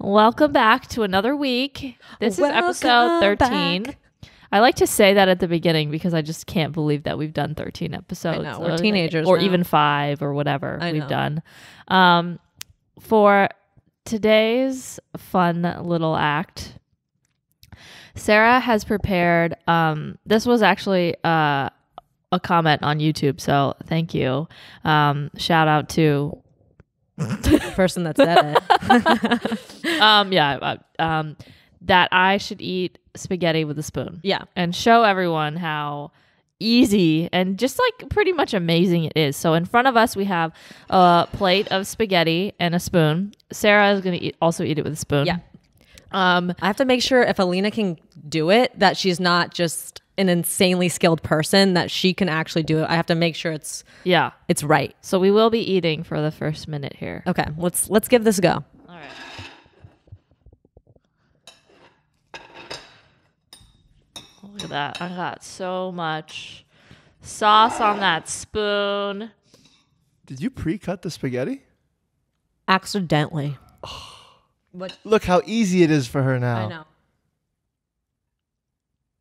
Welcome back to another week. This is episode 13. Back. I like to say that at the beginning because I just can't believe that we've done 13 episodes. I know, we're teenagers or now. even 5 or whatever I we've know. done. For today's fun little act, Sarah has prepared. This was actually a comment on YouTube, so thank you. Shout out to The person that said it. that I should eat spaghetti with a spoon. Yeah. And show everyone how easy and just like pretty much amazing it is. So in front of us, we have a plate of spaghetti and a spoon. Sarah is going to also eat it with a spoon. Yeah. I have to make sure if Alina can do it, that she's not just an insanely skilled person, that she can actually do it. I have to make sure it's right. So we will be eating for the first minute here. Okay, let's give this a go. All right. Look at that. I got so much sauce on that spoon. Did you pre-cut the spaghetti? Accidentally. What? Look how easy it is for her now. I know.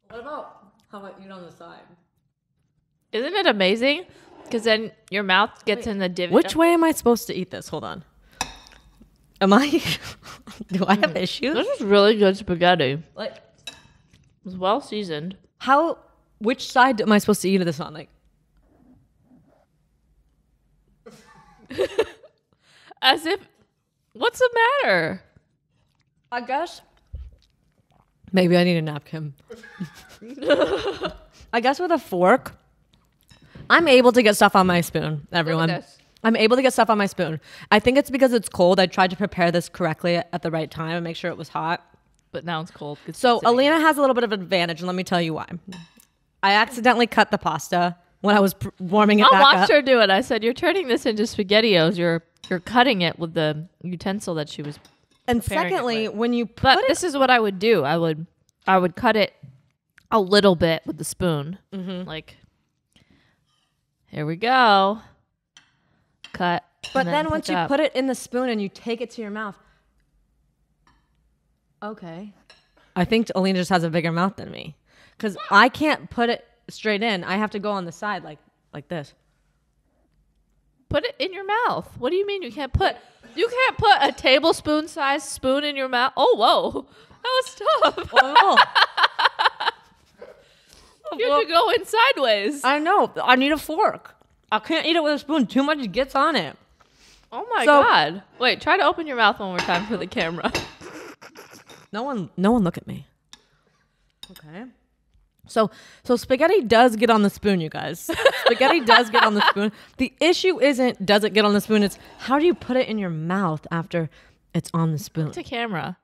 What about how about you on the side? Isn't it amazing? Because then your mouth gets in the divot. Which way am I supposed to eat this? Hold on. Am I? Do I have issues? This is really good spaghetti. Like, It's well seasoned. how? Which side am I supposed to eat this on? Like, As if, what's the matter? I guess. Maybe I need a napkin. I guess with a fork, I'm able to get stuff on my spoon, everyone. Look at this. I'm able to get stuff on my spoon. I think it's because it's cold. I tried to prepare this correctly at the right time and make sure it was hot. But now it's cold. So Alina has a little bit of advantage, and let me tell you why. I accidentally cut the pasta when I was warming it I back watched up. her do it. I said, "You're turning this into SpaghettiOs. You're cutting it with the utensil that she was." And preparing it secondly, with. when you put But it, this is what I would do. I would cut it a little bit with the spoon. Like, here we go. Cut. but then once you put it in the spoon and you take it to your mouth, okay. I think Alina just has a bigger mouth than me because I can't put it straight in. I have to go on the side like this. Put it in your mouth. What do you mean you can't put a tablespoon sized spoon in your mouth? Oh, whoa. That was tough. Oh, You have to go in sideways. I know. I need a fork. I can't eat it with a spoon. Too much gets on it. Oh my So- God. Wait, try to open your mouth one more time for the camera. No one look at me. Okay. So spaghetti does get on the spoon, you guys. Spaghetti does get on the spoon. The issue isn't does it get on the spoon, it's how do you put it in your mouth after it's on the spoon. To camera.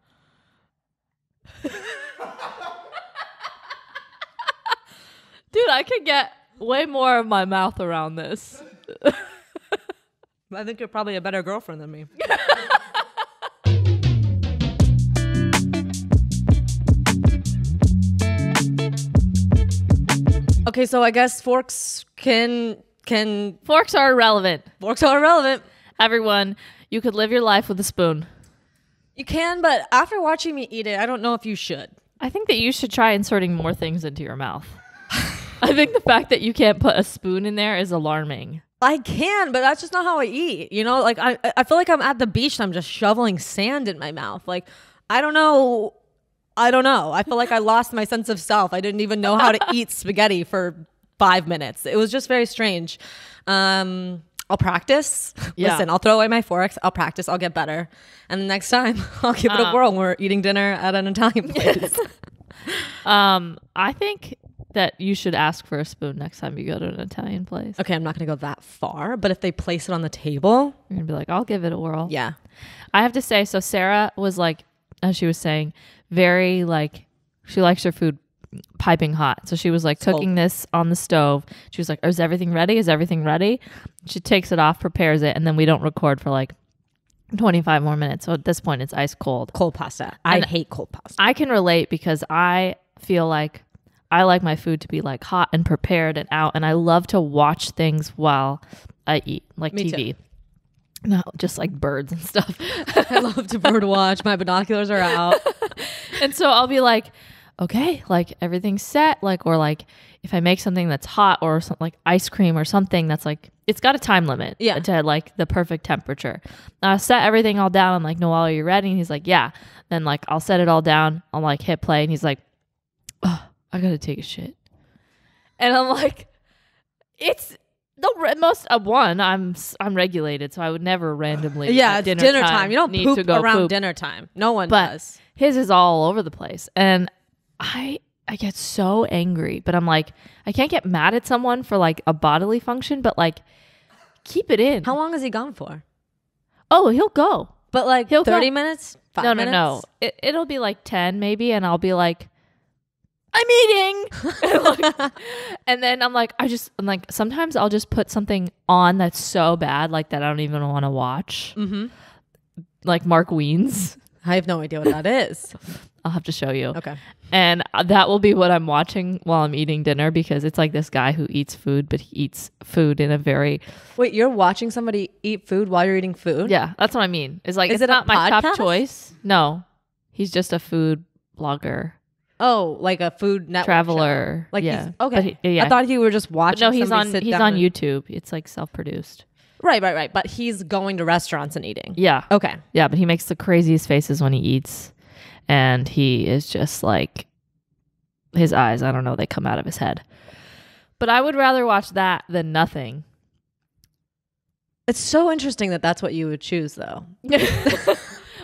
Dude, I could get way more of my mouth around this. I think you're probably a better girlfriend than me. Okay, so I guess forks can Forks are irrelevant. forks are irrelevant. Everyone, you could live your life with a spoon. You can, but after watching me eat it, I don't know if you should. I think that you should try inserting more things into your mouth. I think the fact that you can't put a spoon in there is alarming. I can, but that's just not how I eat. You know, like I feel like I'm at the beach and I'm just shoveling sand in my mouth. Like, I don't know. I feel like I lost my sense of self. I didn't even know how to eat spaghetti for 5 minutes. It was just very strange. I'll practice. Yeah. Listen, I'll throw away my forks. I'll practice. I'll get better. And the next time I'll give it a whirl when we're eating dinner at an Italian place. I think that you should ask for a spoon next time you go to an Italian place. Okay, I'm not going to go that far, but if they place it on the table, You're going to be like, I'll give it a whirl. yeah. I have to say, so Sarah was like, as she was saying, very like, she likes her food piping hot. So she was like cooking this on the stove. She was like, is everything ready? Is everything ready? She takes it off, prepares it, and then we don't record for like 25 more minutes. So at this point, it's ice cold. Cold pasta. I hate cold pasta. I can relate because I feel like I like my food to be like hot and prepared and out. And I love to watch things while I eat, like Me TV. too. No, just like birds and stuff. I love to bird watch. My binoculars are out. And so I'll be like, okay, like everything's set. Like, or like if I make something that's hot or something like ice cream or something that's like, it's got a time limit to like the perfect temperature. I'll set everything all down. I'm like, Noel, are you ready? And he's like, yeah. Then like, I'll set it all down. I'll like hit play. And he's like, oh, I got to take a shit. And I'm like, it's the most one. I'm regulated, so I would never randomly. Yeah, it's dinner time. You don't need poop to go around poop. dinner time. No one But does. his is all over the place, and I get so angry. But I'm like, I can't get mad at someone for like a bodily function, but like keep it in. How long is he gone for? Oh, he'll go. But like He'll 30 go. minutes? 5 minutes? No. It'll be like 10 maybe, and I'll be like, I'm eating. And then I'm like, sometimes I'll just put something on that's so bad, like that I don't even want to watch. Mm-hmm. Like Mark Wiens. I have no idea what that is. I'll have to show you. Okay. And that will be what I'm watching while I'm eating dinner, because it's like this guy who eats food, but he eats food in a very... Wait, you're watching somebody eat food while you're eating food? Yeah, that's what I mean. It's like, Is it's it a not my top podcast? choice. No, he's just a food blogger. Oh, like a food network Traveler. show. Like yeah. he's, okay. But I thought you were just But watching no, he's somebody on sit he's down on and- YouTube. It's like self-produced. Right. But he's going to restaurants and eating. Yeah. Okay. Yeah, but he makes the craziest faces when he eats. And he is just like, his eyes, I don't know, they come out of his head. But I would rather watch that than nothing. It's so interesting that that's what you would choose, though.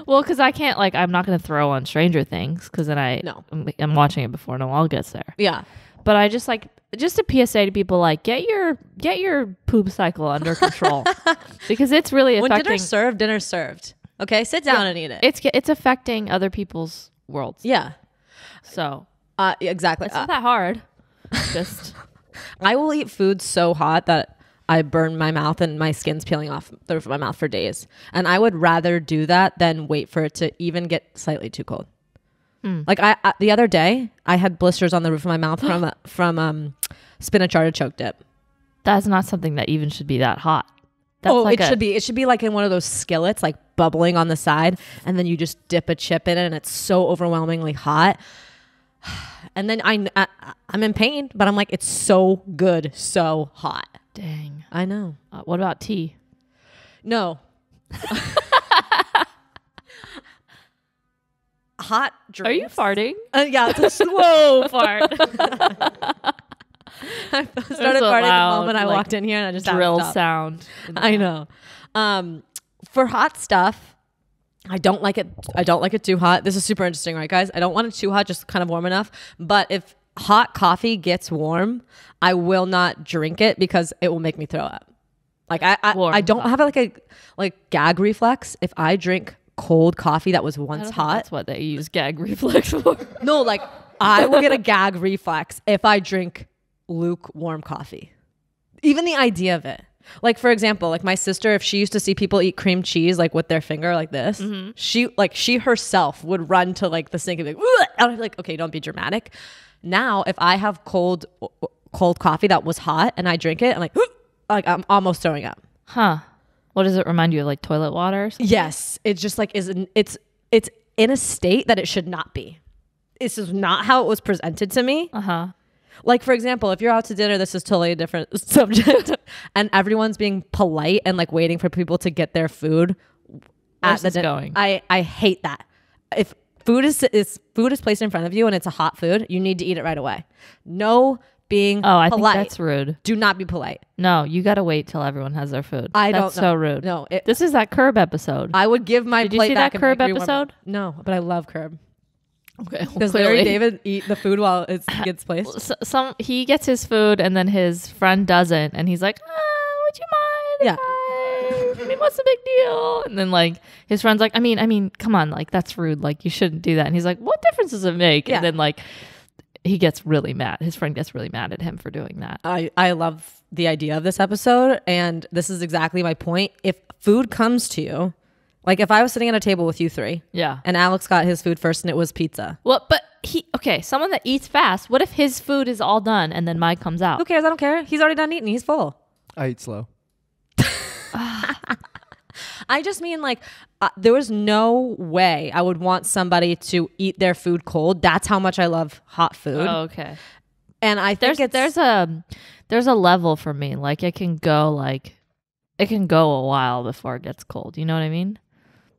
Well, because I can't, like, I'm not going to throw on Stranger Things, because then I'm watching it before Noel gets there. Yeah. But I just like, just a PSA to people, like, get your poop cycle under control, because it's really affecting. When dinner's served. Okay, sit down and eat it. It's affecting other people's worlds. Yeah. So Exactly. it's not that hard. Just I will eat food so hot that I burn my mouth and my skin's peeling off the roof of my mouth for days. And I would rather do that than wait for it to even get slightly too cold. Like I the other day, I had blisters on the roof of my mouth from spinach artichoke dip. that's not something that even should be that hot. That's It should be. It should be like in one of those skillets, like bubbling on the side, and then you just dip a chip in it, and it's so overwhelmingly hot. And then I'm in pain, but I'm like, it's so good, so hot. Dang. I know. What about tea? No. Hot drinks. Are you farting? Yeah, it's a slow Fart. I started a farting loud, the moment I like, walked in here, and I just Drill stopped. sound. I know. For hot stuff, I don't like it. I don't like it too hot. This is super interesting, right, guys? I don't want it too hot, just kind of warm enough. But if hot coffee gets warm, I will not drink it because it will make me throw up. Like I don't have like a gag reflex if I drink cold coffee that was once hot. That's what they use gag reflex for. No, like I will get a gag reflex if I drink lukewarm coffee. Even the idea of it. Like, for example, like my sister, if she used to see people eat cream cheese like with their finger like this, she herself would run to like the sink and be like, "Ugh!" And I'd be like, okay, don't be dramatic. Now, if I have cold coffee that was hot and I drink it, I'm like, "Ugh!" Like I'm almost throwing up. Huh. What does it remind you of, like toilet water or something? Yes. It's just like, it's in a state that it should not be. This is not how it was presented to me. Uh-huh. Like, for example, if you're out to dinner, this is totally a different subject, and everyone's being polite and like waiting for people to get their food Where's this going? I hate that. If food is placed in front of you and it's a hot food, you need to eat it right away. No being I polite. think that's rude. Do not be polite. No, you got to wait till everyone has their food. I that's don't know. so rude. No, this is that Curb episode. I would give my Did you plate see back that and Curb make me warm episode? up. No, but I love Curb. Okay, Does Larry David eat the food while it gets placed? He gets his food and then his friend doesn't, and he's like, "Would you mind? I mean, what's the big deal?" And then like his friend's like, "I mean, come on, like that's rude. Like you shouldn't do that." And he's like, "What difference does it make?" Yeah. And then like he gets really mad. His friend gets really mad at him for doing that. I love the idea of this episode, and this is exactly my point. If food comes to you, like if I was sitting at a table with you three, Yeah. and Alex got his food first and it was pizza. Well, but someone that eats fast. What if his food is all done and then mine comes out? Who cares? I don't care. He's already done eating. He's full. I eat slow. I just mean like there was no way I would want somebody to eat their food cold. That's how much I love hot food. Oh, okay. And I think there's a level for me. Like it can go a while before it gets cold. You know what I mean?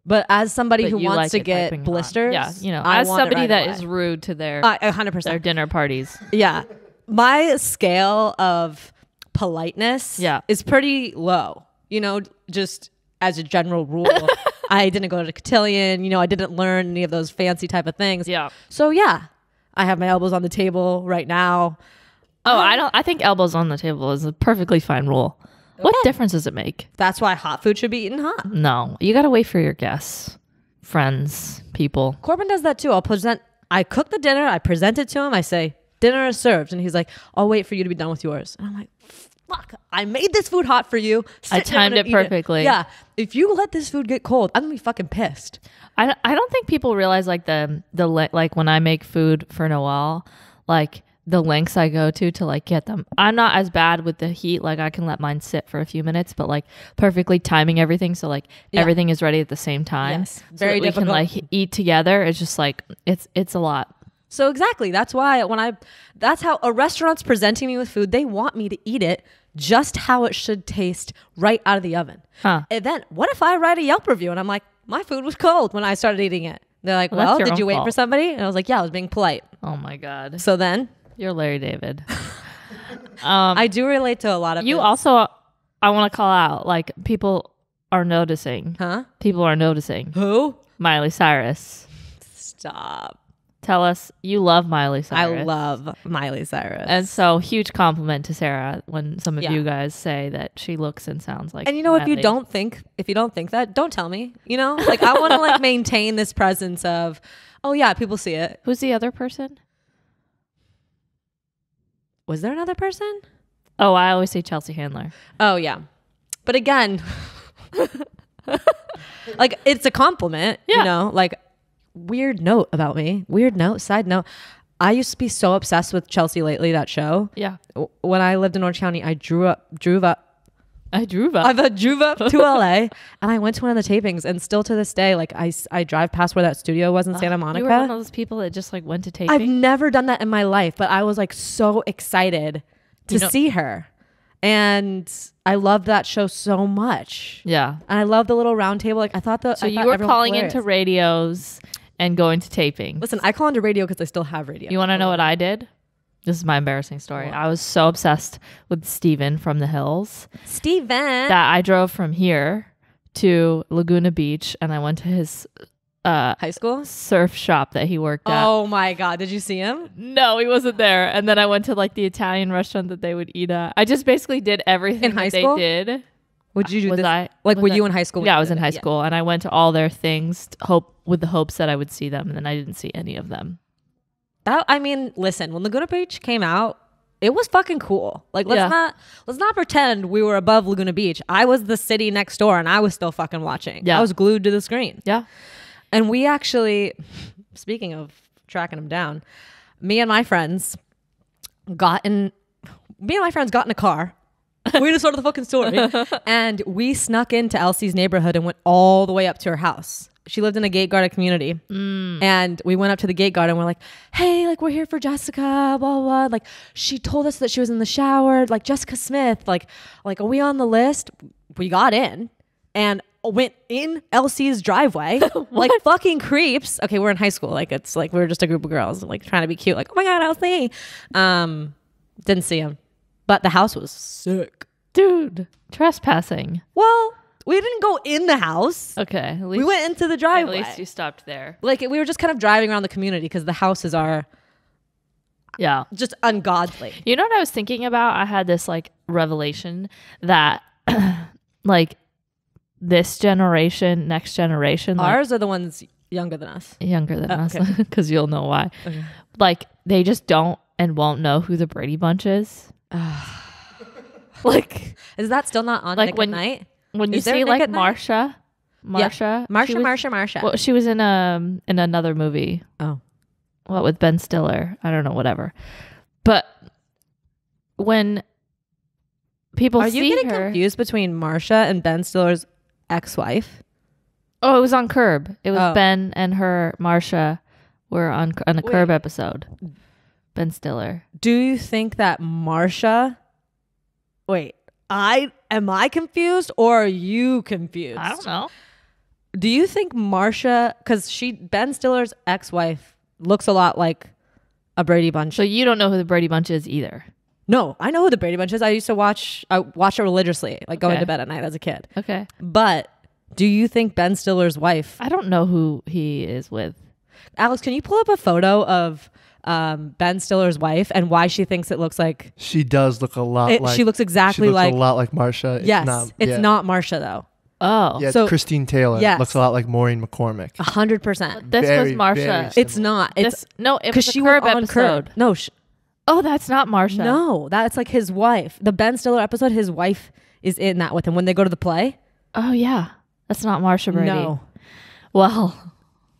But as somebody But who you wants like to it get piping hot. blisters, Yeah, you know, I as want it somebody right that away. is rude to their 100%. dinner parties. Yeah. My scale of politeness is pretty low. You know, just as a general rule. I didn't go to cotillion. You know, I didn't learn any of those fancy type of things. Yeah. So yeah, I have my elbows on the table right now. Oh, I think elbows on the table is a perfectly fine rule. What difference does it make? That's why hot food should be eaten hot. No, you got to wait for your guests, friends, people. Corbin does that too. I cook the dinner. I present it to him. I say, dinner is served. And he's like, I'll wait for you to be done with yours. And I'm like, fuck, I made this food hot for you. I timed it perfectly. Yeah. If you let this food get cold, I'm going to be fucking pissed. I don't think people realize like like when I make food for Noel, like the lengths I go to like get them. I'm not as bad with the heat. Like I can let mine sit for a few minutes, but like perfectly timing everything. So like everything is ready at the same time. Yes. So Very that difficult. we can like eat together. It's just like, it's a lot. So exactly. That's why that's how a restaurant's presenting me with food. They want me to eat it just how it should taste right out of the oven. Huh. And then what if I write a Yelp review and I'm like, my food was cold when I started eating it. They're like, Well, that's your did you own wait fault. for somebody? And I was like, yeah, I was being polite. Oh my God. So then You're Larry David. I do relate to a lot of You this. also, I want to call out, like people are noticing. Huh? People are noticing. Who? Miley Cyrus. Stop. Tell us you love Miley Cyrus. I love Miley Cyrus. And so huge compliment to Sarah when some of Yeah. you guys say that she looks and sounds like and you know, if you Miley. don't think that, don't tell me. You know, like I want to like maintain this presence of, oh yeah, people see it. Who's the other person? Was there another person? Oh, I always say Chelsea Handler. Oh yeah, but again, like it's a compliment. Yeah. You know, like weird note about me. Weird note. Side note. I used to be so obsessed with Chelsea Lately, that show. Yeah. When I lived in Orange County, I drove up I drove up. I've drove up to LA and I went to one of the tapings, and still to this day, like I drive past where that studio was in Santa Monica. You were one of those people that just like went to taping. I've never done that in my life, but I was like so excited to see her. And I loved that show so much. Yeah. And I love the little round table. Like I thought So you were calling into radios and going to taping. Listen, I call into radio because I still have radio. You want to know what I did? This is my embarrassing story. I was so obsessed with Steven from the Hills Steven. that I drove from here to Laguna Beach and I went to his High school? surf shop that he worked at. Oh my God. Did you see him? No, he wasn't there. And then I went to like the Italian restaurant that they would eat at. I just basically did everything In high that school? they did. Would you do Was this? I? Like, was were I- you in high school? when Yeah, I you was did in it? high Yeah. school and I went to all their things with the hopes that I would see them, and then I didn't see any of them. I mean, listen, when Laguna Beach came out, it was fucking cool. Like let's not pretend we were above Laguna Beach. I was the city next door and I was still fucking watching. Yeah. I was glued to the screen. Yeah. And we actually, speaking of tracking them down, me and my friends got in a car. We just started the fucking story. And we snuck into Elsie's neighborhood and went all the way up to her house. She lived in a gate guarded community. And we went up to the gate guard and we're like, hey, like we're here for Jessica, blah, blah, blah. Like she told us that she was in the shower, like Jessica Smith, like are we on the list? We got in and went in Elsie's driveway like fucking creeps. Okay, we're in high school. Like it's like we were just a group of girls like trying to be cute. Like, oh my God, Elsie. Didn't see him. But the house was sick. Dude, trespassing. Well, we didn't go in the house. Okay. At least, We went into the at driveway. least you stopped there. Like we were just kind of driving around the community because the houses are Yeah. just ungodly. You know what I was thinking about? I had this like revelation that like this generation, next generation, like, Ours are the ones younger than us. younger than us, okay. because you'll know why. Okay. Like they just don't and won't know who the Brady Bunch is. Like Is that still not on Like Nick when- at Night? when you Is there see Nick like at Night? Marsha, she was- Marsha. Well, she was in another movie. Oh. What, with Ben Stiller? I don't know, whatever. But when people Are see you getting her, confused between Marsha and Ben Stiller's ex-wife. Oh, it was on Curb. It was Oh. Ben and Marsha were on a Curb episode. Ben Stiller. Do you think that Marsha... Wait, am I confused or are you confused? I don't know. Do you think Marsha, because Ben Stiller's ex-wife looks a lot like a Brady Bunch? So you don't know who the Brady Bunch is either. No, I know who the Brady Bunch is. I used to watch it religiously, like going to bed at night as a kid. Okay. But do you think Ben Stiller's wife... I don't know who he is with. Alex, can you pull up a photo of Ben Stiller's wife and why she thinks it looks like... She does look a lot like... She looks exactly like... a lot like Marsha. Yes, it's not Marsha though. Oh. Yeah, So- it's Christine Taylor. Yes. Looks a lot like Maureen McCormick. 100%. This Very, was Marsha. very It's not. It's No, it because was a she Curb was on episode. Curb. No, Oh, that's not Marsha. no, that's like his wife. The Ben Stiller episode, his wife is in that with him when they go to the play. Oh, yeah. That's not Marsha Brady. No. Well,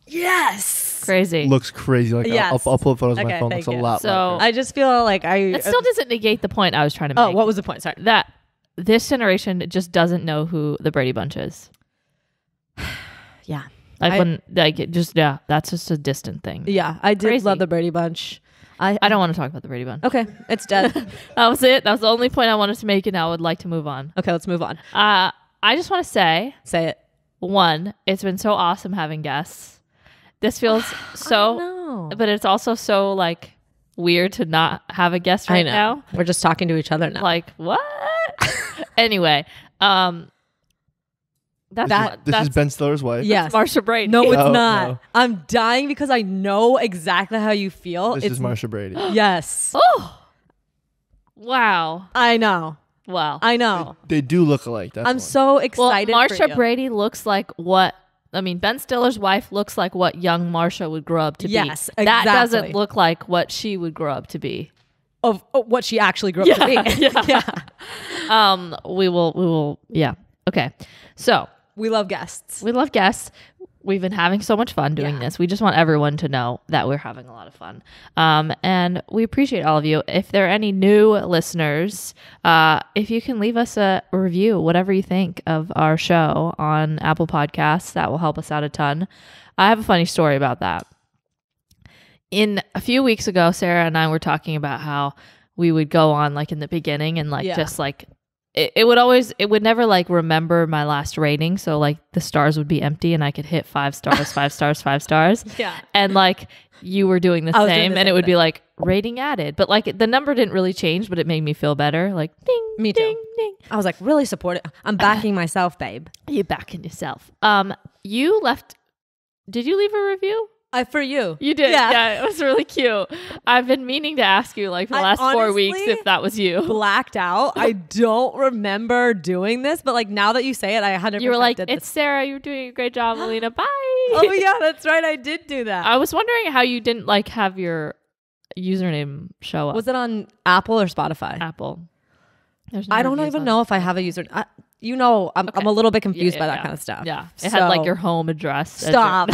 Yes. crazy. Looks crazy. Like Yes. I'll pull up photos on my Okay, phone. thank Looks a you. lot So- like her. I just feel like It still doesn't negate the point I was trying to make. Oh, what was the point? Sorry. That this generation just doesn't know who the Brady Bunch is. Yeah. That's just a distant thing. Yeah, I did Crazy. love the Brady Bunch. I don't want to talk about the Brady Bunch. Okay, it's dead. That was it. That was the only point I wanted to make, and I would like to move on. Okay, let's move on. I just want to say, Say it. one, it's been so awesome having guests. This feels so, No. but it's also so like weird to not have a guest right now. We're just talking to each other now. Like what? Anyway, This is Ben Stiller's wife. yes. Marsha Brady. No, it's Oh, not. no. I'm dying because I know exactly how you feel. This is Marsha Brady. Yes. Oh, wow. I know. Wow. I know. They do look alike. Definitely. I'm so Well, excited for Marsha you. Brady looks like Ben Stiller's wife looks like what young Marsha would grow up to Yes, be. That exactly. doesn't look like what she would grow up to be. Of what she actually grew up to be. Yeah. We will. Yeah. Okay. So We love guests. we love guests. We've been having so much fun doing this. We just want everyone to know that we're having a lot of fun. And we appreciate all of you. If there are any new listeners, if you can leave us a review, whatever you think of our show on Apple Podcasts, that will help us out a ton. I have a funny story about that. In a few weeks ago, Sarah and I were talking about how we would go on like in the beginning and like just like it would never like remember my last rating. So like the stars would be empty and I could hit 5 stars, 5 stars, 5 stars. Yeah. And like you were doing the I was doing same the and same it would be thing. like rating added. But like the number didn't really change, but it made me feel better. Like ding, Me too. ding, ding. I was like really supportive. I'm backing myself, babe. You backing yourself. You left. Did you leave a review? For you. You did. Yeah. It was really cute. I've been meaning to ask you like for the I last 4 weeks honestly if that was you. Blacked out. I don't remember doing this, but like now that you say it, I 100% You were like, did it's this. Sarah. You're doing a great job, Alina. Bye. Oh yeah, that's right. I did do that. I was wondering how you didn't like have your username show up. Was it on Apple or Spotify? Apple? There's no I don't reviews even on- know if I have a user. I'm a little bit confused by that kind of stuff. Yeah, it had like So- your home address. as Stop.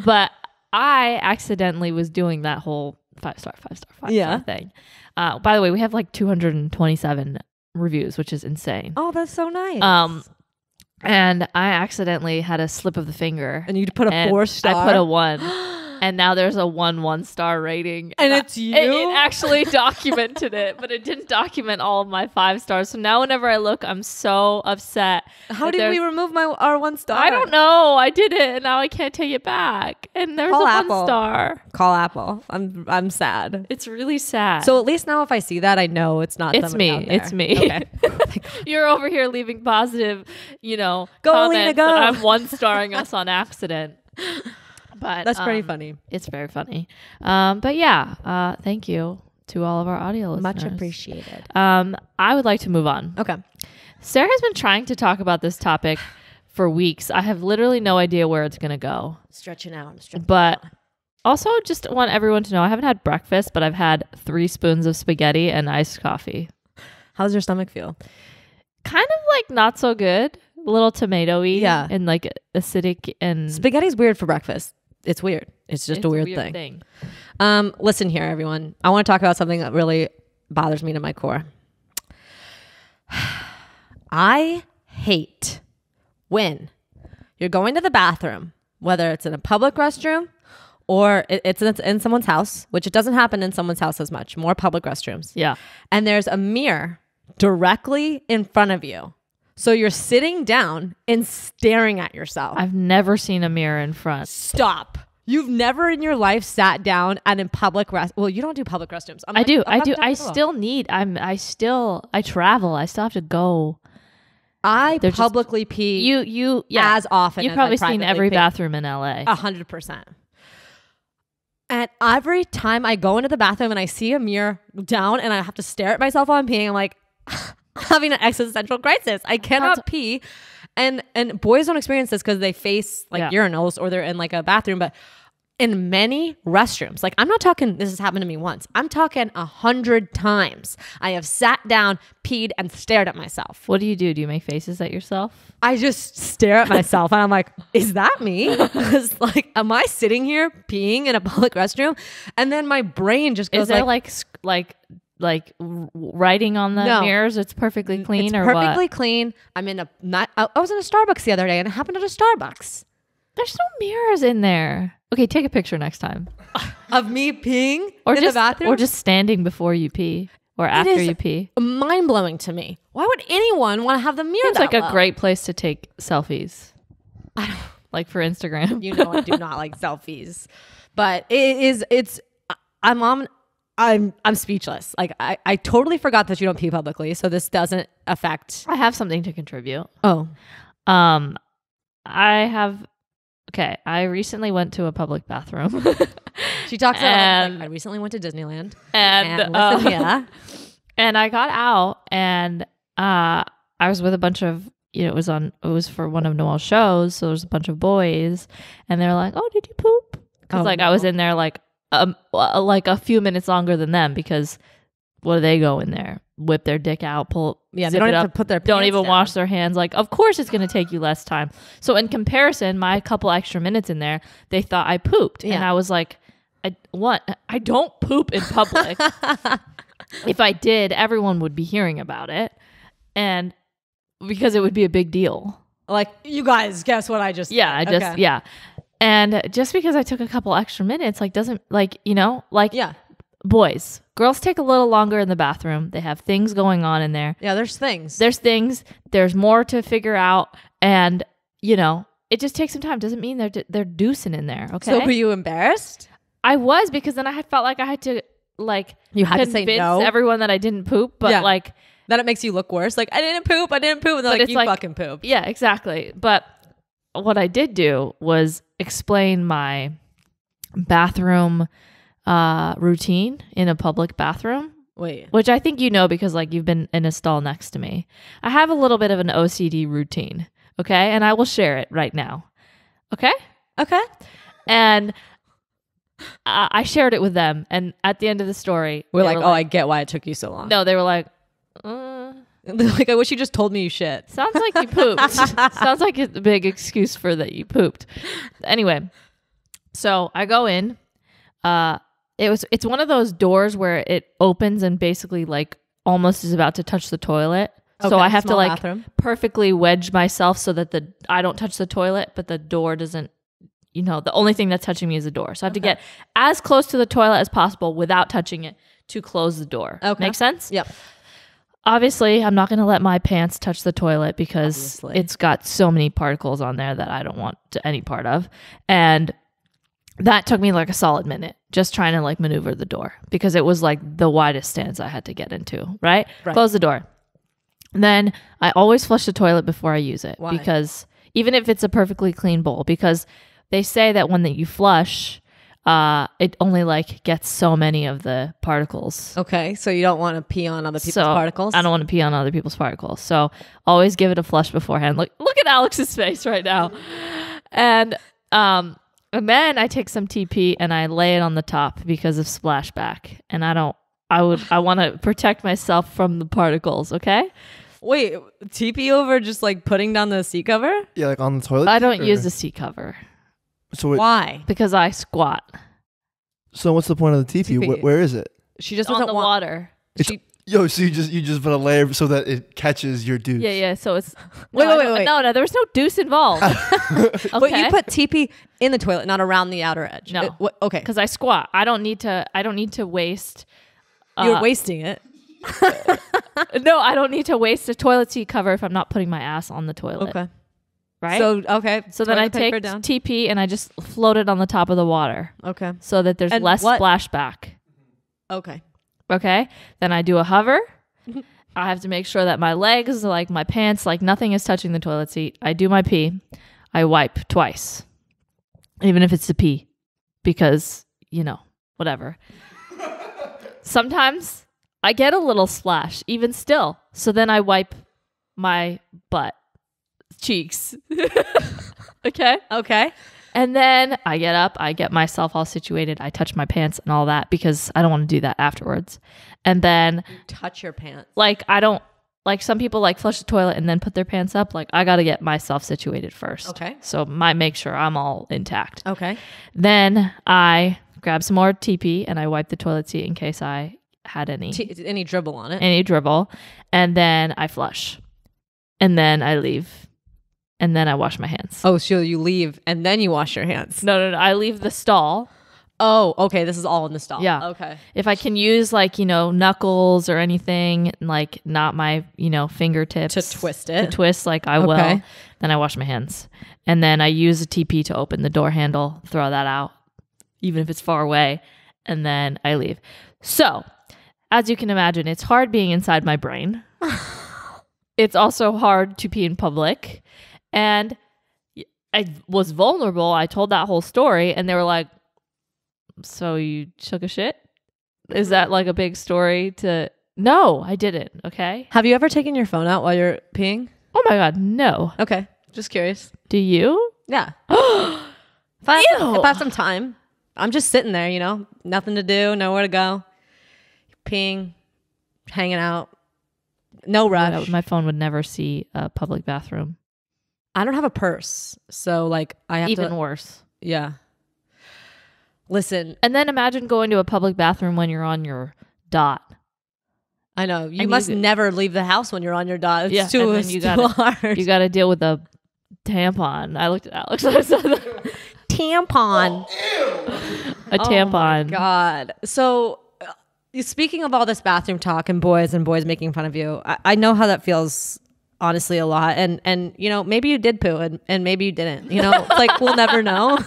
But I accidentally was doing that whole 5-star, 5-star, 5-star Yeah. thing. By the way, we have like 227 reviews, which is insane. Oh, that's so nice. And I accidentally had a slip of the finger. And you put a and 4-star. I put a 1. And now there's a 1-star rating. And I- it's you? It actually documented it, but it didn't document all of my 5 stars. So now whenever I look, I'm so upset. How that did we there's- remove our 1 star? I don't know. I did it, and now I can't take it back. And there's Call a Apple. 1 star. Call Apple. I'm sad. It's really sad. So at least now if I see that, I know it's not it's somebody me. out there. It's me. Okay. You're over here leaving positive, Go, comments, Alina, go. and I'm 1-starring us on accident. But That's pretty funny. It's very funny. But yeah, thank you to all of our audio listeners. Much appreciated. I would like to move on. Okay. Sarah has been trying to talk about this topic for weeks. I have literally no idea where it's going to go. Stretching out. I'm stretching But also just want everyone to know I haven't had breakfast, but I've had 3 spoons of spaghetti and iced coffee. How's your stomach feel? Kind of like not so good. A little tomatoey. Yeah. And like acidic and Spaghetti's weird for breakfast. It's weird. It's just it's a weird thing. thing. Listen here, everyone. I want to talk about something that really bothers me to my core. I hate when you're going to the bathroom, whether it's in a public restroom or it's in someone's house, which it doesn't happen in someone's house as much, more public restrooms. Yeah. And there's a mirror directly in front of you. So you're sitting down and staring at yourself. I've never seen a mirror in front. Stop. You've never in your life sat down and in public well, you don't do public restrooms. I do. I still need, I travel. I still have to go. I publicly pee as often. You've probably seen every bathroom in LA. 100%. And every time I go into the bathroom and I see a mirror down and I have to stare at myself while I'm peeing, I'm like having an existential crisis. I cannot pee. And boys don't experience this because they face urinals or they're in like a bathroom, but in many restrooms, like I'm not talking, this has happened to me once. I'm talking 100 times. I have sat down, peed, and stared at myself. What do? Do you make faces at yourself? I just stare at myself and I'm like, is that me? It's like, am I sitting here peeing in a public restroom? And then my brain just goes, is there like writing on the mirrors? It's perfectly clean, or perfectly what? clean. I was in a Starbucks the other day and it happened at a Starbucks. There's no mirrors in there. Okay, take a picture next time of me peeing in the bathroom, or just standing before you pee or after you pee. Mind blowing to me. Why would anyone want to have the mirror? It's like a great place to take selfies, like for Instagram. You know, I do not like selfies, but I'm speechless. Like I totally forgot that you don't pee publicly, so this doesn't affect. I have something to contribute. Oh, I recently went to a public bathroom. She talks about I recently went to Disneyland and I got out and I was with a bunch of, it was for one of Noel's shows, so there was a bunch of boys and they're like, "Oh, did you poop?" Because I was in there like a few minutes longer than them, because what do they go in there? Whip their dick out, they don't have to put their pants don't even down. wash their hands. Like, of course it's going to take you less time. So in comparison, my couple extra minutes in there, they thought I pooped. And I was like, I don't poop in public. If I did, everyone would be hearing about it. And because it would be a big deal. Like, you guys, guess what I just did? Yeah. And just because I took a couple extra minutes, boys, girls take a little longer in the bathroom. They have things going on in there. Yeah, there's things. There's more to figure out. And, it just takes some time. Doesn't mean they're deucing in there. Okay. So were you embarrassed? I was, because then I felt like I had to you had to say no. everyone that I didn't poop, but then it makes you look worse. Like, I didn't poop. And they're like, you fucking pooped. Yeah, exactly. But what I did do was explain my bathroom routine in a public bathroom. Wait. Which I think because you've been in a stall next to me. I have a little bit of an OCD routine, okay? And I will share it right now. Okay? Okay. And I shared it with them, and at the end of the story, we're like, I get why it took you so long. No, they were like, like, I wish you just told me you shit. Sounds like you pooped. Sounds like a big excuse for that you pooped. Anyway, so I go in. It's one of those doors where it opens and basically almost is about to touch the toilet. Okay, so I have to bathroom. Perfectly wedge myself so that I don't touch the toilet, but the door doesn't. The only thing that's touching me is the door. So I have to get as close to the toilet as possible without touching it to close the door. Okay. Make sense? Yep. Obviously, I'm not going to let my pants touch the toilet because it's got so many particles on there that I don't want any part of. And that took me a solid minute just trying to maneuver the door, because it was the widest stance I had to get into, right? Close the door. Then I always flush the toilet before I use it. Why? Because even if it's a perfectly clean bowl, because they say that when you flush, it only gets so many of the particles. Okay, so you don't want to pee on other people's particles? I don't want to pee on other people's particles. So always give it a flush beforehand. Look at Alex's face right now. And then I take some TP and I lay it on the top because of splashback. And I want to protect myself from the particles, okay? Wait, TP over just putting down the seat cover? Yeah, on the toilet? I don't use the seat cover. So why? Because I squat. So what's the point of the TP? Where is it? She just on doesn't the want water. Yo, so you just put a layer so that it catches your deuce. Yeah. So it's Wait. No, there was no deuce involved. Okay. But you put TP in the toilet, not around the outer edge. No. Okay. Because I squat. I don't need to waste. You're wasting it. No, I don't need to waste a toilet seat cover if I'm not putting my ass on the toilet. Okay. Right? So then I take TP and I just float it on the top of the water. Okay. So that there's less splashback. Okay. Okay. Then I do a hover. I have to make sure that my legs, like my pants, like nothing is touching the toilet seat. I do my pee. I wipe twice. Even if it's the pee. Because, whatever. Sometimes I get a little splash, even still. So then I wipe my butt cheeks. Okay. And then I get up, I get myself all situated, I touch my pants and all that because I don't want to do that afterwards. And then you touch your pants. Like I don't like some people like flush the toilet and then put their pants up. Like I got to get myself situated first. Okay. So make sure I'm all intact. Okay. Then I grab some more TP and I wipe the toilet seat in case I had any dribble on it. Any dribble. And then I flush. And then I leave. And then I wash my hands. Oh, so you leave and then you wash your hands? No. I leave the stall. Oh, okay. This is all in the stall. Yeah. Okay. If I can use knuckles or anything, like not my, fingertips. To twist it. To twist like I will. Then I wash my hands. And then I use a TP to open the door handle, throw that out, even if it's far away. And then I leave. So, as you can imagine, it's hard being inside my brain. It's also hard to pee in public. And I was vulnerable. I told that whole story and they were like, so you took a shit? Is that like a big story to... No, I didn't. Okay. Have you ever taken your phone out while you're peeing? Oh my God, no. Okay. Just curious. Do you? Yeah. If I have some time, I'm just sitting there, nothing to do, nowhere to go. Peeing, hanging out. No rush. My phone would never see a public bathroom. I don't have a purse, so I have Even worse. Yeah. Listen. And then imagine going to a public bathroom when you're on your dot. I know. You must never leave the house when you're on your dot. It's too hard. You got to deal with a tampon. I looked at Alex. I said that. Tampon. Oh, a tampon. Oh my God. So speaking of all this bathroom talk and boys making fun of you, I know how that feels. Honestly, a lot. And maybe you did poo and maybe you didn't. We'll never know.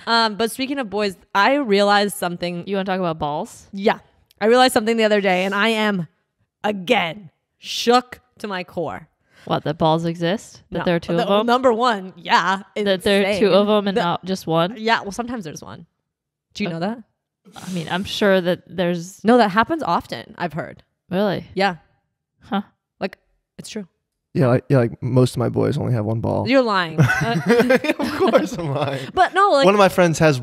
But speaking of boys, I realized something. You want to talk about balls? Yeah. I realized something the other day and I am, again, shook to my core. What, that balls exist? That there are two of them? Number one, yeah. That there are two of them and not just one? Yeah, well, sometimes there's one. Do you know that? I mean, I'm sure that there's... No, that happens often, I've heard. Really? Yeah. Huh. It's true. Yeah, like most of my boys only have one ball. You're lying. Of course I'm lying. But no, one of my friends has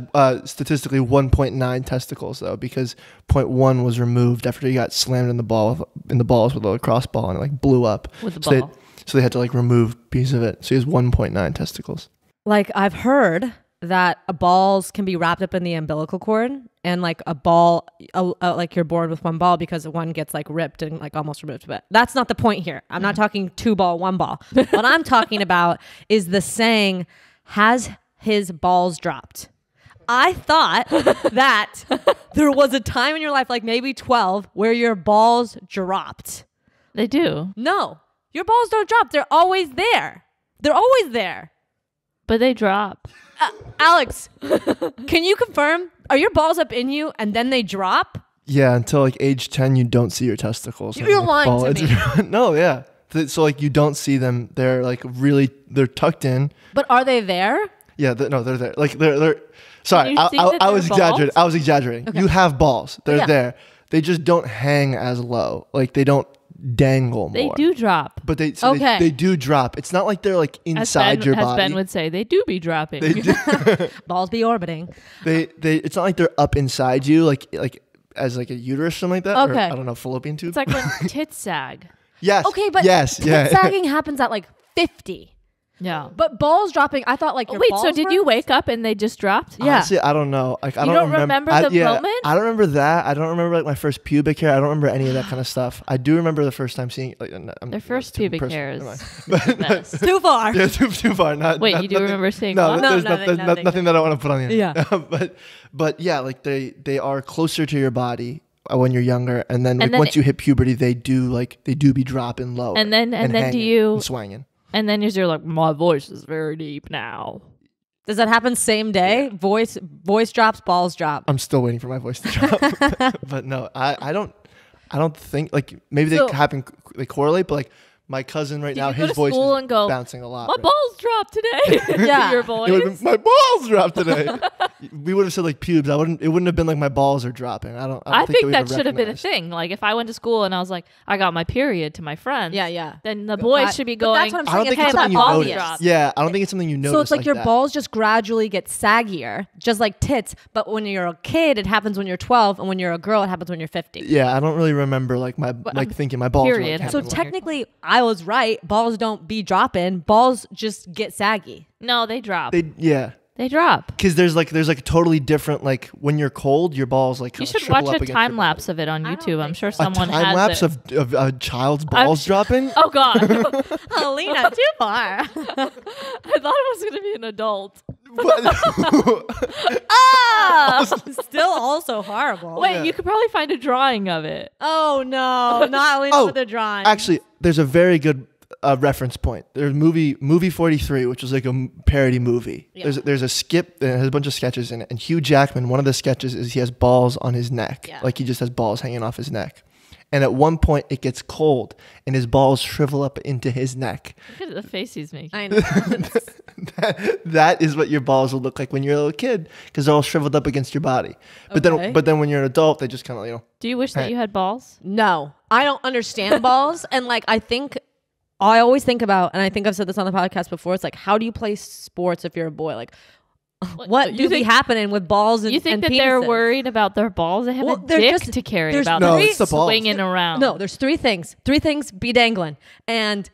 statistically 1.9 testicles though, because 0.1 was removed after he got slammed in the balls with a lacrosse ball and it blew up. With the ball. So they had to remove a piece of it. So he has 1.9 testicles. I've heard that balls can be wrapped up in the umbilical cord and a ball, you're born with one ball because one gets ripped and almost removed. But that's not the point here. I'm not talking 2 ball, 1 ball. What I'm talking about is the saying, has his balls dropped? I thought that there was a time in your life, maybe 12, where your balls dropped. They do. No, your balls don't drop. They're always there. They're always there. But they drop. Alex, can you confirm? Are your balls up in you and then they drop? Yeah, until age 10, you don't see your testicles. You're lying to me. No, yeah. So you don't see them. They're they're tucked in. But are they there? Yeah, they're there. They're. Sorry, I was exaggerating. I was exaggerating. Okay. You have balls. They're there. They just don't hang as low. They don't dangle more. They do drop. But they do drop. It's not like they're inside your body. As Ben would say, they do be dropping. They do. Balls be orbiting. It's not like they're up inside you, as a uterus or something like that. Okay. Or, I don't know, fallopian tube. It's like when tits sag. Yes. Okay, but yes, tit sagging happens at 50. Yeah. But balls dropping, I thought like your Wait, balls so did were- you wake up and they just dropped? Yeah. Honestly, I don't know. Like, I You don't remember the moment? I don't remember that. I don't remember like my first pubic hair. I don't remember any of that kind of stuff. I do remember the first time seeing like Their first pubic hair is But, best. Too far. yeah, too far. Wait, you do remember seeing no, what? No, there's nothing. nothing that I want to put on the Yeah. but yeah, like they are closer to your body when you're younger, and then, And like, then once you hit puberty, they do be dropping low. And then do hanging you and swinging? and then you're like, my voice is very deep now. Does that happen same day? Voice drops, balls drop. I'm still waiting for my voice to drop. But no, I don't think like maybe So- they correlate, but like my cousin right Did now, you go his to voice school is and go, bouncing a lot. My right? balls dropped today. Yeah. Your It would've voice. been, my balls dropped today. We would have said like pubes. It wouldn't have been like my balls are dropping. I don't I think we that would've should have been a recognized. thing. Like if I went to school and I was like, I got my period to my friends. Yeah. Then the boys That- should be but that's going. what I'm I saying. don't think Hey, it's that something you balls notice. dropped. Yeah, I don't think it's something you notice. So it's like your that. balls just gradually get saggier, just like tits. But when you're a kid, it happens when you're 12, and when you're a girl, it happens when you're 50. Yeah, I don't really remember like my thinking my balls. period Were like So happens when you're technically, I was right. Balls don't be dropping. Balls just get saggy. No, they drop. yeah. They drop. Because there's like a totally different like when you're cold, your balls like You kinda should shrivel watch up a against time your lapse body. of it on don't YouTube. I'm think sure A someone time has lapse it. of a child's balls dropping. Oh God! Alina, too far. I thought it was gonna be an adult. Ah! Still also horrible. Wait, Yeah. you could probably find a drawing of it. Oh no, not Alina Oh, with the drawing. Actually, there's a very good reference point. There's movie 43, which was like a parody movie. Yeah. There's a skip that has a bunch of sketches in it, and Hugh Jackman, one of the sketches is he has balls on his neck, Yeah. like he just has balls hanging off his neck. And at one point, it gets cold, and his balls shrivel up into his neck. Look at the face he's making. I know. That is what your balls will look like when you're a little kid, because they're all shriveled up against your body. But Okay. then when you're an adult, they just kind of Do you wish that Hey. you had balls? No, I don't understand balls. And like, I always think about, and I think I've said this on the podcast before, it's like, how do you play sports if you're a boy? Like, what you do be think- happening with balls and You think and that they're penises? worried about their balls? They have Well, a they're dick just- to carry there's about No, them it's the balls. swinging around. No, there's three things. Three things be dangling. And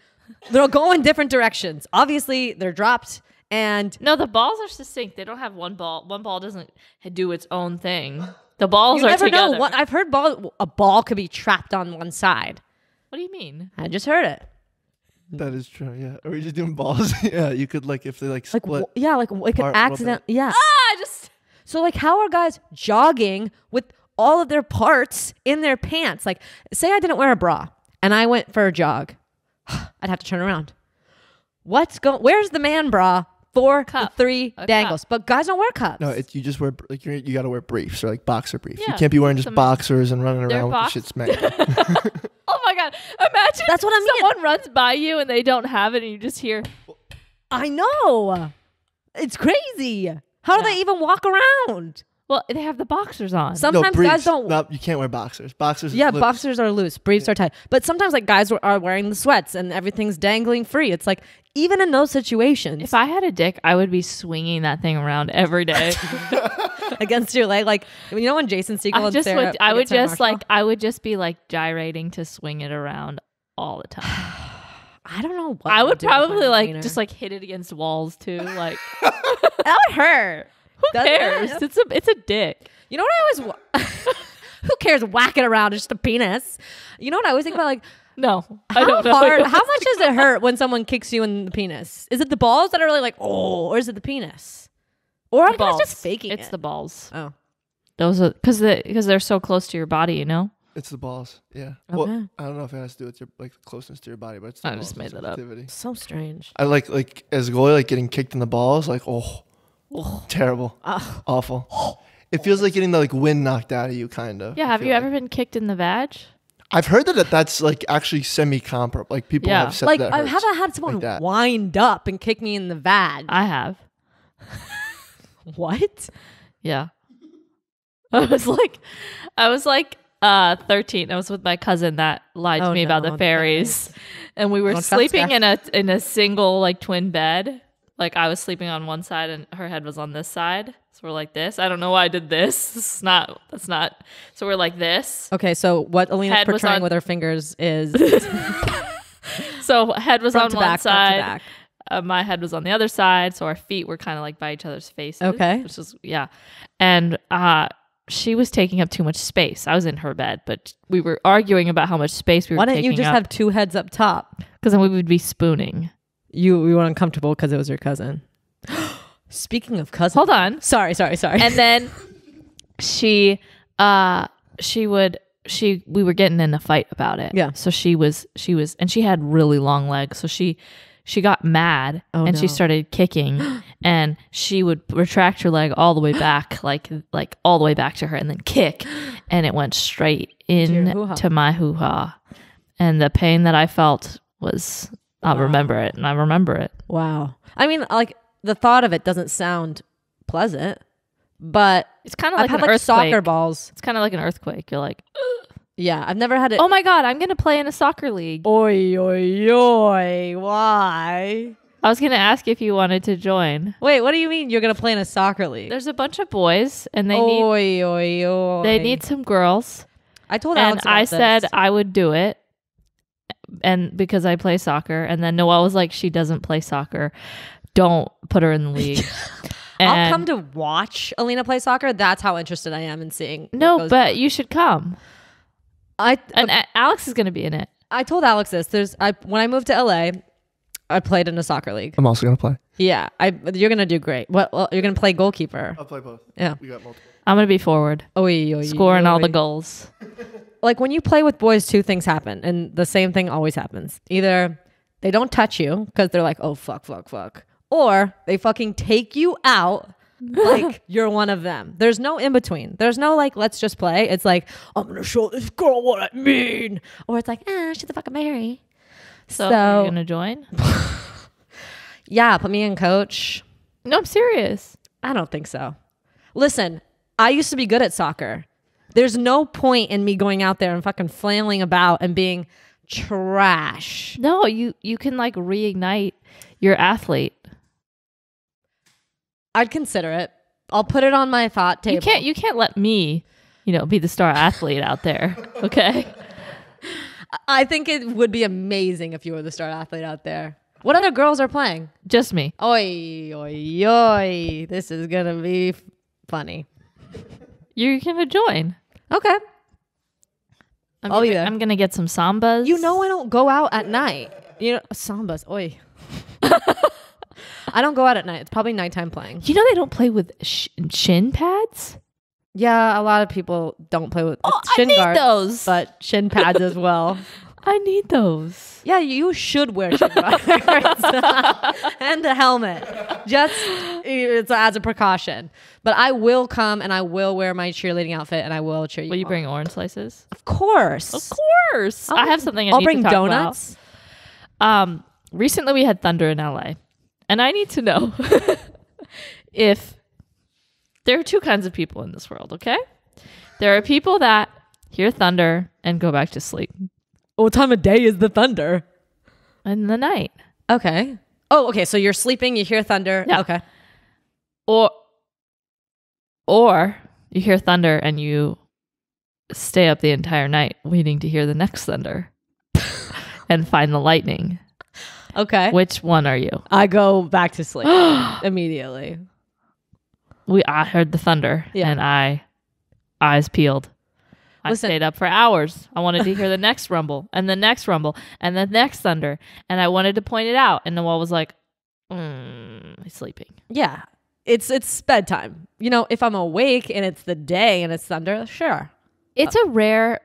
they'll go in different directions. Obviously, they're dropped. And No, the balls are succinct. They don't have one ball. One ball doesn't do its own thing. The balls you are never together. know. What I've heard a ball could be trapped on one side. What do you mean? I just heard it. that is true. Yeah, or you just doing balls. Yeah, you could like if they like Like, split. yeah, like it could apart a little accident. Yeah. I just So like, how are guys jogging with all of their parts in their pants? Like, say I didn't wear a bra and I went for a jog, I'd have to turn around. Where's the man bra for Cup. the three A dangles? But guys don't wear cups. No, you just wear like you got to wear briefs or like boxer briefs. You Yeah, can't be wearing just some- boxers and running They're around with box- the shit smacked. Oh my God! Imagine That's what I mean. someone runs by you and they don't have it, and you just hear. I know. It's crazy. How do Yeah. they even walk around? Well, they have the boxers on. Sometimes briefs. guys don't. No, you can't wear boxers. Boxers. Yeah, is loose. boxers are loose, briefs are tight. But sometimes like guys are wearing the sweats and everything's dangling free. It's like even in those situations, If I had a dick, I would be swinging that thing around every day. against your leg, like you know when Jason Segel I and just Sarah would. I would against Sarah just Marshall? like. I would just be like gyrating to swing it around all the time. I don't know. What I would do with my probably like wiener. just like hit it against walls too. Like that would hurt. who Doesn't cares? it? It's a dick. You know what I always? Who cares? Whack it around. It's just a penis. You know what I always think about? Like No, I how don't know. hard? How much does it hurt when someone kicks you in the penis? Is it the balls that are really like or is it the penis? Or are The guys balls. just faking It's it? the balls. Oh. Those are because they're so close to your body. You know. It's the balls. Yeah. Okay. Well, I don't know if it has to do with your like closness to your body, but it's the I balls just made that up. sensitivity. So strange. I like as a goalie, like getting kicked in the balls, like terrible, Ugh. awful. It feels like getting the like wind knocked out of you, kind of. Yeah. I Have feel you like. ever been kicked in the vag? I've heard that's like actually semi-comparable. Like people Yeah. have said Like that. I hurts haven't had someone like that. wind up and kick me in the vag. I have. What? Yeah. I was like 13. I was with my cousin that lied to Oh, me about no, the the fairies. And we were Don't trust sleeping her. in a single like twin bed. Like I was sleeping on one side and her head was on this side. So we're like this. I don't know why I did this. That's not. So we're like this. Okay, so what Alina's Head was portraying on- with her fingers is So head was front on to one back, front to side. back. my head was on the other side, so our feet were kind of like by each other's faces. Okay. Which was and she was taking up too much space. I was in her bed, but we were arguing about how much space we were taking up. Why didn't you just have two heads up top? Because then we would be spooning. You were uncomfortable because it was your cousin. Speaking of cousins. Hold on. Sorry. And then we were getting in a fight about it. Yeah. So she was, and she had really long legs. So she got mad and she started kicking and she would retract her leg all the way back, like all the way back to her and then kick. And it went straight to my hoo-ha. And the pain that I felt was, I'll remember it. And I remember it. Wow. I mean, like the thought of it doesn't sound pleasant, but it's kind of like I've an had earthquake. soccer balls. It's kind of like an earthquake. You're like, yeah, I've never had it. oh my God, I'm going to play in a soccer league. Oi, oi, oi. Why? I was going to ask if you wanted to join. Wait, what do you mean you're going to play in a soccer league? There's a bunch of boys and they need some girls. I told Alex and about I this. said I would do it. And because I play soccer, and then Noelle was like, she doesn't play soccer. Don't put her in the league. I'll come to watch Alina play soccer. That's how interested I am in seeing. No, but you should come. And Alex is going to be in it. I told Alex this. When I moved to LA, I played in a soccer league. I'm also gonna play. Yeah, you're gonna do great. Well, you're gonna play goalkeeper. I'll play both. Yeah, We got multiple. I'm going to be forward, scoring all the goals. Like when you play with boys, two things happen, and the same thing always happens. Either they don't touch you because they're like, oh fuck, or they fucking take you out like you're one of them. There's no in between. There's no like, let's just play. It's like, I'm gonna show this girl what I mean, or it's like, she's the fucking Mary. So you're going to join? Yeah, put me in, coach. No, I'm serious. I don't think so. Listen, I used to be good at soccer. There's no point in me going out there and fucking flailing about and being trash. No, you can like reignite your athlete. I'd consider it. I'll put it on my thought table. You can't let me, be the star athlete out there. Okay. I think it would be amazing if you were the star athlete out there. What other girls are playing? Just me. Oi, oi, oi. This is going to be funny. You're going to join. Okay. I'll be there. I'm going to get some sambas. I don't go out at night. Sambas. Oi. I don't go out at night. It's probably nighttime playing. They don't play with shin pads? Yeah, a lot of people don't play with shin I need guards, those. but shin pads as well. I need those. Yeah, you should wear shin guards and a helmet, just it's as a precaution. But I will come and I will wear my cheerleading outfit and I will cheer you. Will you on. bring orange slices? Of course, I have something. I'll need bring to talk donuts. About. Recently we had thunder in LA, and I need to know if there are two kinds of people in this world. Okay, there are people that hear thunder and go back to sleep. What time of day is the thunder? In the night. Okay. Oh, okay. So you're sleeping, you hear thunder. Yeah. Okay. Or you hear thunder and you stay up the entire night waiting to hear the next thunder and find the lightning. Okay. Which one are you? I go back to sleep immediately. I heard the thunder and eyes peeled. I Listen. stayed up for hours. I wanted to hear the next rumble and the next rumble and the next thunder. And I wanted to point it out. And Noelle was like, he's sleeping. Yeah. It's bedtime. If I'm awake and it's the day and it's thunder, sure. It's a rare,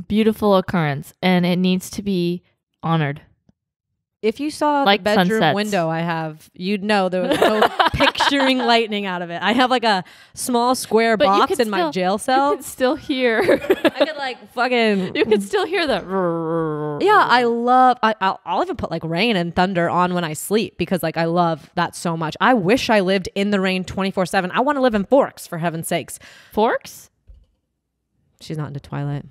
beautiful occurrence and it needs to be honored. If you saw like the bedroom sunsets. window I have, you'd know there was no picturing lightning out of it. I have like a small square But box in my jail cell. You can still hear. I could like fucking. You can still hear the. Yeah, I'll even put like rain and thunder on when I sleep because like I love that so much. I wish I lived in the rain 24/7. I want to live in Forks, for heaven's sakes. Forks? She's not into Twilight.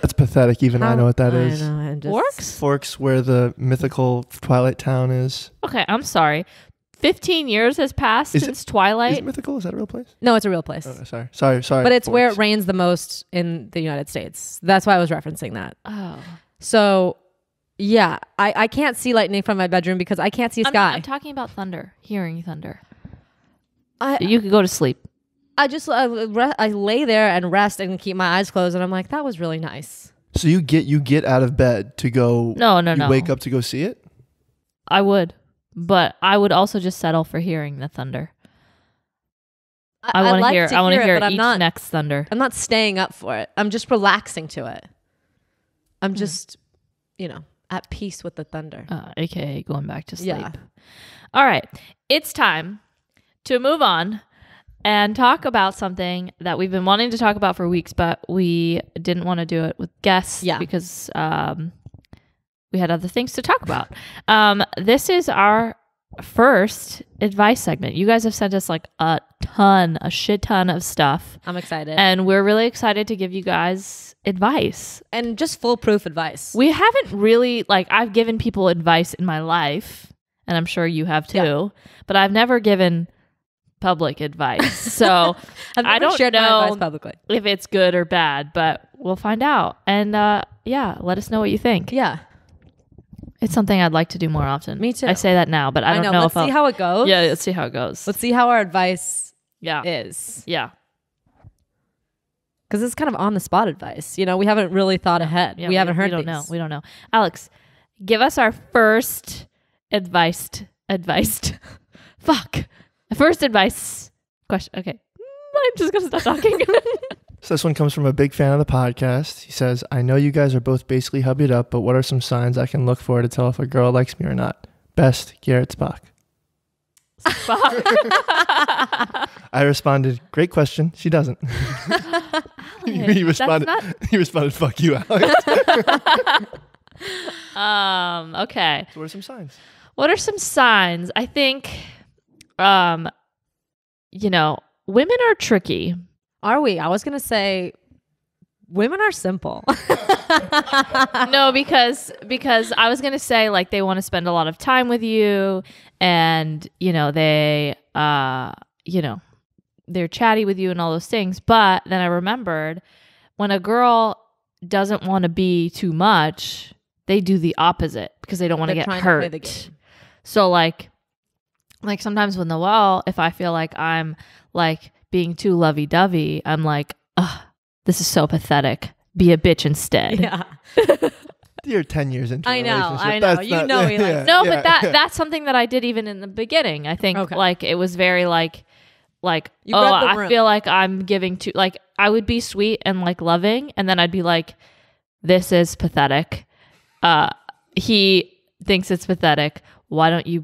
That's pathetic. Even I know what that is. I know, I'm just- Forks? Forks, where the mythical Twilight town is. Okay, I'm sorry. 15 years has passed Is since Is Twilight. it mythical? Is that a real place? No, it's a real place. Oh, sorry. But it's where it Forks. rains the most in the United States. That's why I was referencing that. Oh. So, Yeah, I can't see lightning from my bedroom because I can't see sky. I'm talking about thunder, hearing thunder. I You could go to sleep. I lay there and rest and keep my eyes closed, and I'm like, that was really nice. So you get out of bed to go. No. You wake up to go see it. I would, but I would also just settle for hearing the thunder. I want to hear. I want to hear each next thunder. I'm not staying up for it. I'm just relaxing to it. I'm just, at peace with the thunder. AKA going back to sleep. Yeah. All right, it's time to move on and talk about something that we've been wanting to talk about for weeks, but we didn't want to do it with guests because we had other things to talk about. This is our first advice segment. You guys have sent us like a shit ton of stuff. I'm excited. And we're really excited to give you guys advice. And just foolproof advice. We haven't really, I've given people advice in my life, and I'm sure you have too, but I've never given public advice. So I don't know publicly if it's good or bad, but we'll find out. And let us know what you think. Yeah. It's something I'd like to do more often. Me too. I say that now, but I don't know Let's see how it goes. Yeah, let's see how it goes. Let's see how our advice is. Yeah. Because it's kind of on the spot advice. We haven't really thought ahead. Yeah, we haven't heard these. We don't know. Alex, give us our first advice. First advice question. Okay. I'm just going to stop talking. So this one comes from a big fan of the podcast. He says, I know you guys are both basically hubbied up, but what are some signs I can look for to tell if a girl likes me or not? Best, Garrett Spock. I responded, great question. She doesn't. He responded, fuck you, Alex. Okay. So what are some signs? What are some signs? I think, women are tricky. Are we? I was going to say women are simple. No, because I was going to say they want to spend a lot of time with you and, they, they're chatty with you and all those things. But then I remembered when a girl doesn't want to be too much, they do the opposite because they don't want to get hurt. So sometimes with Noelle, if I feel like I'm being too lovey-dovey, I'm like, ugh, this is so pathetic. Be a bitch instead. Yeah. You're 10 years into a relationship. I know. But that's something that I did even in the beginning. I think it was very I feel like I'm giving too, I would be sweet and loving, and then I'd be like, this is pathetic. He thinks it's pathetic. Why don't you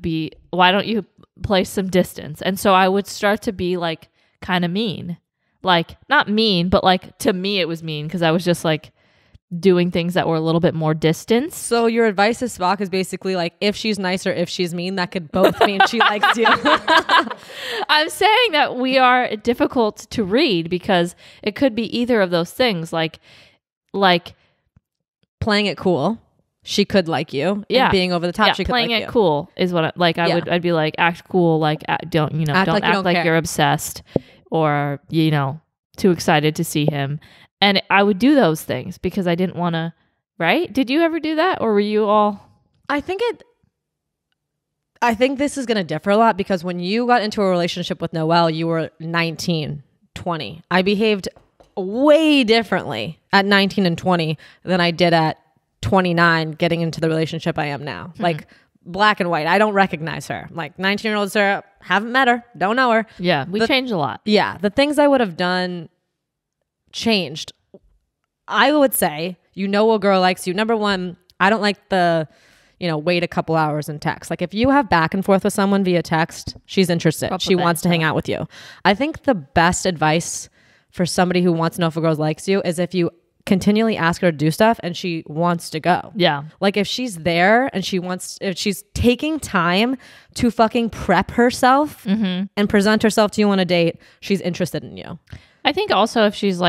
place some distance? And so I would start to be kind of mean, not mean, but to me it was mean because I was just doing things that were a little bit more distant. So your advice to Spock is basically if she's nice or if she's mean, that could both mean she likes you. I'm saying that we are difficult to read because it could be either of those things. Playing it cool, she could like you. Yeah. And being over the top, she could like you. Playing it cool is what I'd be act cool, don't act like you're obsessed or too excited to see him. And I would do those things because I didn't want to, right? Did you ever do that? Or were you all? I think this is going to differ a lot because when you got into a relationship with Noelle, you were 19, 20. I behaved way differently at 19 and 20 than I did at 29 getting into the relationship I am now. Black and white. I don't recognize her. 19-year-old Sarah, haven't met her, don't know her. Yeah, we changed a lot. Yeah, the things I would have done changed. I would say, a girl likes you. Number one, I don't like the, wait a couple hours and text. If you have back and forth with someone via text, she's interested. She wants to hang out with you. I think the best advice for somebody who wants to know if a girl likes you is if you continually ask her to do stuff and she wants to go. Yeah. If she's there and if she's taking time to fucking prep herself and present herself to you on a date, she's interested in you. I think also if she's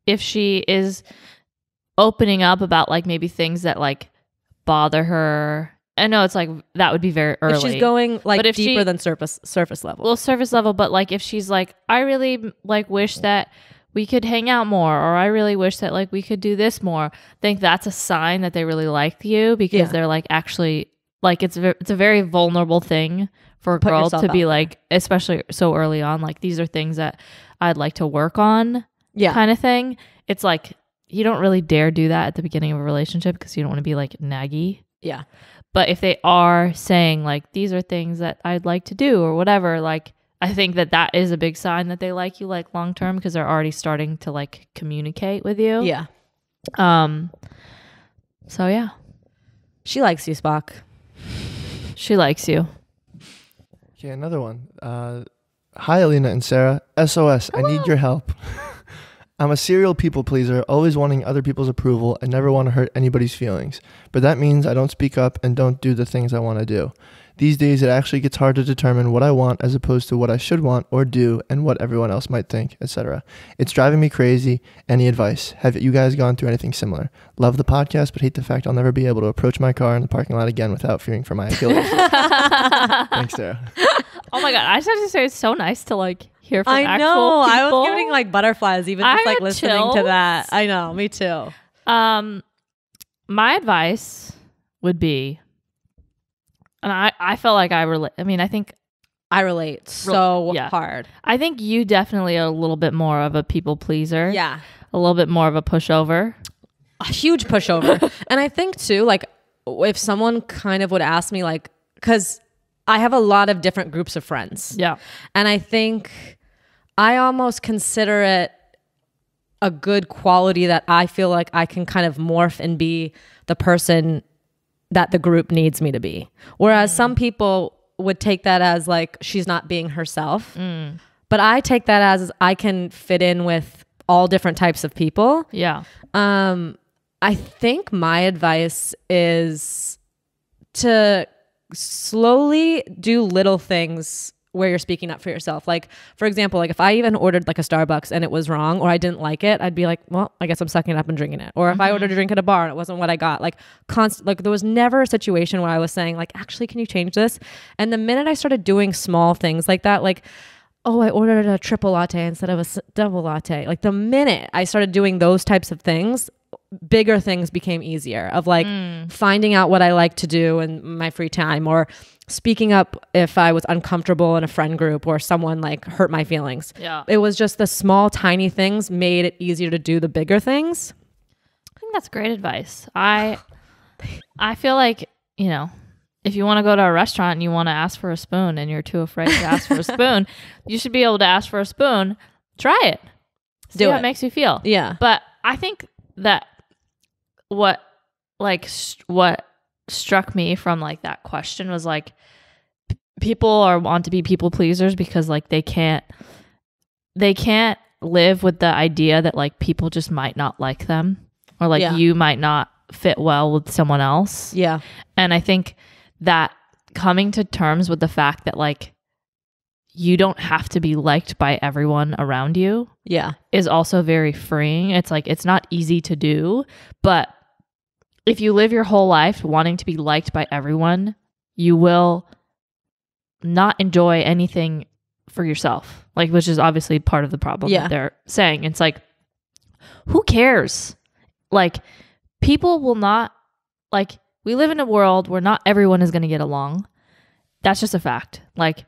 if she is opening up about maybe things that bother her. I know it's that would be very early. If she's going deeper than surface level. Well, surface level, but if she's I really wish that we could hang out more, or I really wish that like we could do this more. I think that's a sign that they really like you, because they're like actually like it's a very vulnerable thing for a girl to be like, especially so early on, like these are things that I'd like to work on, kind of thing. It's like you don't really dare do that at the beginning of a relationship because you don't want to be like naggy. Yeah. But if they are saying like these are things that I'd like to do or whatever, like I think that is a big sign that they like you like long term, because they're already starting to like communicate with you. Yeah. So yeah. She likes you, Spock. She likes you. Okay, another one. Hi, Alina and Sarah. SOS, I need your help. I'm a serial people pleaser, always wanting other people's approval and never want to hurt anybody's feelings. But that means I don't speak up and don't do the things I want to do. These days, it actually gets hard to determine what I want as opposed to what I should want or do and what everyone else might think, etc. It's driving me crazy. Any advice? Have you guys gone through anything similar? Love the podcast, but hate the fact I'll never be able to approach my car in the parking lot again without fearing for my Achilles. Thanks, Sarah. Oh my God. I just have to say it's so nice to like hear from actual know. people. I was getting like butterflies even just like listening chills. to that. I know. Me too. My advice would be, and I felt like I relate. I mean, I think I relate so yeah. hard. I think you definitely are a little bit more of a people pleaser. Yeah. A little bit more of a pushover. A huge pushover. And I think too, like if someone kind of would ask me like, because I have a lot of different groups of friends. Yeah. And I think I almost consider it a good quality that I feel like I can kind of morph and be the person that the group needs me to be. Whereas some people would take that as like she's not being herself. But I take that as I can fit in with all different types of people. Yeah. I think my advice is to slowly do little things where you're speaking up for yourself. Like, for example, like if I even ordered like a Starbucks and it was wrong or I didn't like it, I'd be like, well, I guess I'm sucking it up and drinking it. Or if I ordered a drink at a bar and it wasn't what I got, like like there was never a situation where I was saying like, actually, can you change this? And the minute I started doing small things like that, like, oh, I ordered a triple latte instead of a double latte. Like the minute I started doing those types of things, bigger things became easier of like finding out what I like to do in my free time, or speaking up if I was uncomfortable in a friend group or someone like hurt my feelings. Yeah. It was just the small, tiny things made it easier to do the bigger things. I think that's great advice. I feel like, you know, if you want to go to a restaurant and you want to ask for a spoon and you're too afraid to ask for a spoon, you should be able to ask for a spoon. Try it. See how it makes you feel. Yeah. But I think that what struck me from like that question was like people want to be people pleasers because like they can't live with the idea that like people just might not like them, or like you might not fit well with someone else. Yeah. And I think that coming to terms with the fact that like you don't have to be liked by everyone around you is also very freeing. It's like it's not easy to do, but if you live your whole life wanting to be liked by everyone, you will not enjoy anything for yourself, like, which is obviously part of the problem that they're saying. It's like, who cares? Like, people will not, like, we live in a world where not everyone is going to get along. That's just a fact. Like,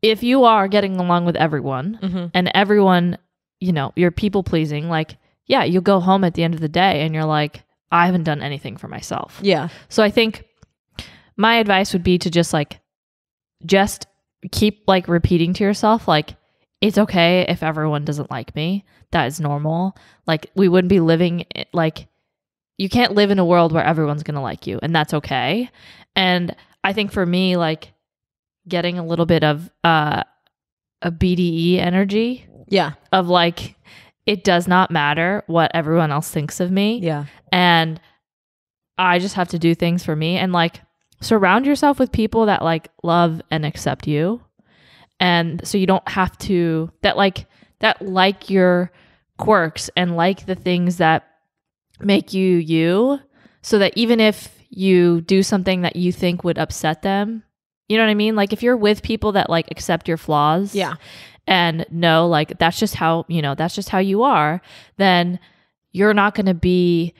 if you are getting along with everyone and everyone, you know, you're people pleasing, like, yeah, you go home at the end of the day and you're like, I haven't done anything for myself. Yeah. So I think my advice would be to just keep like repeating to yourself, like, it's okay if everyone doesn't like me. That is normal. Like, we wouldn't be living, like, you can't live in a world where everyone's going to like you, and that's okay. And I think for me, like, getting a little bit of a BDE energy. Yeah. Of like, it does not matter what everyone else thinks of me. Yeah. And I just have to do things for me, and like surround yourself with people that like love and accept you. And so you don't have to, that like your quirks and like the things that make you you, so that even if you do something that you think would upset them, You know what I mean? Like if you're with people that like accept your flaws, Yeah. and know like that's just how you are, then you're not going to be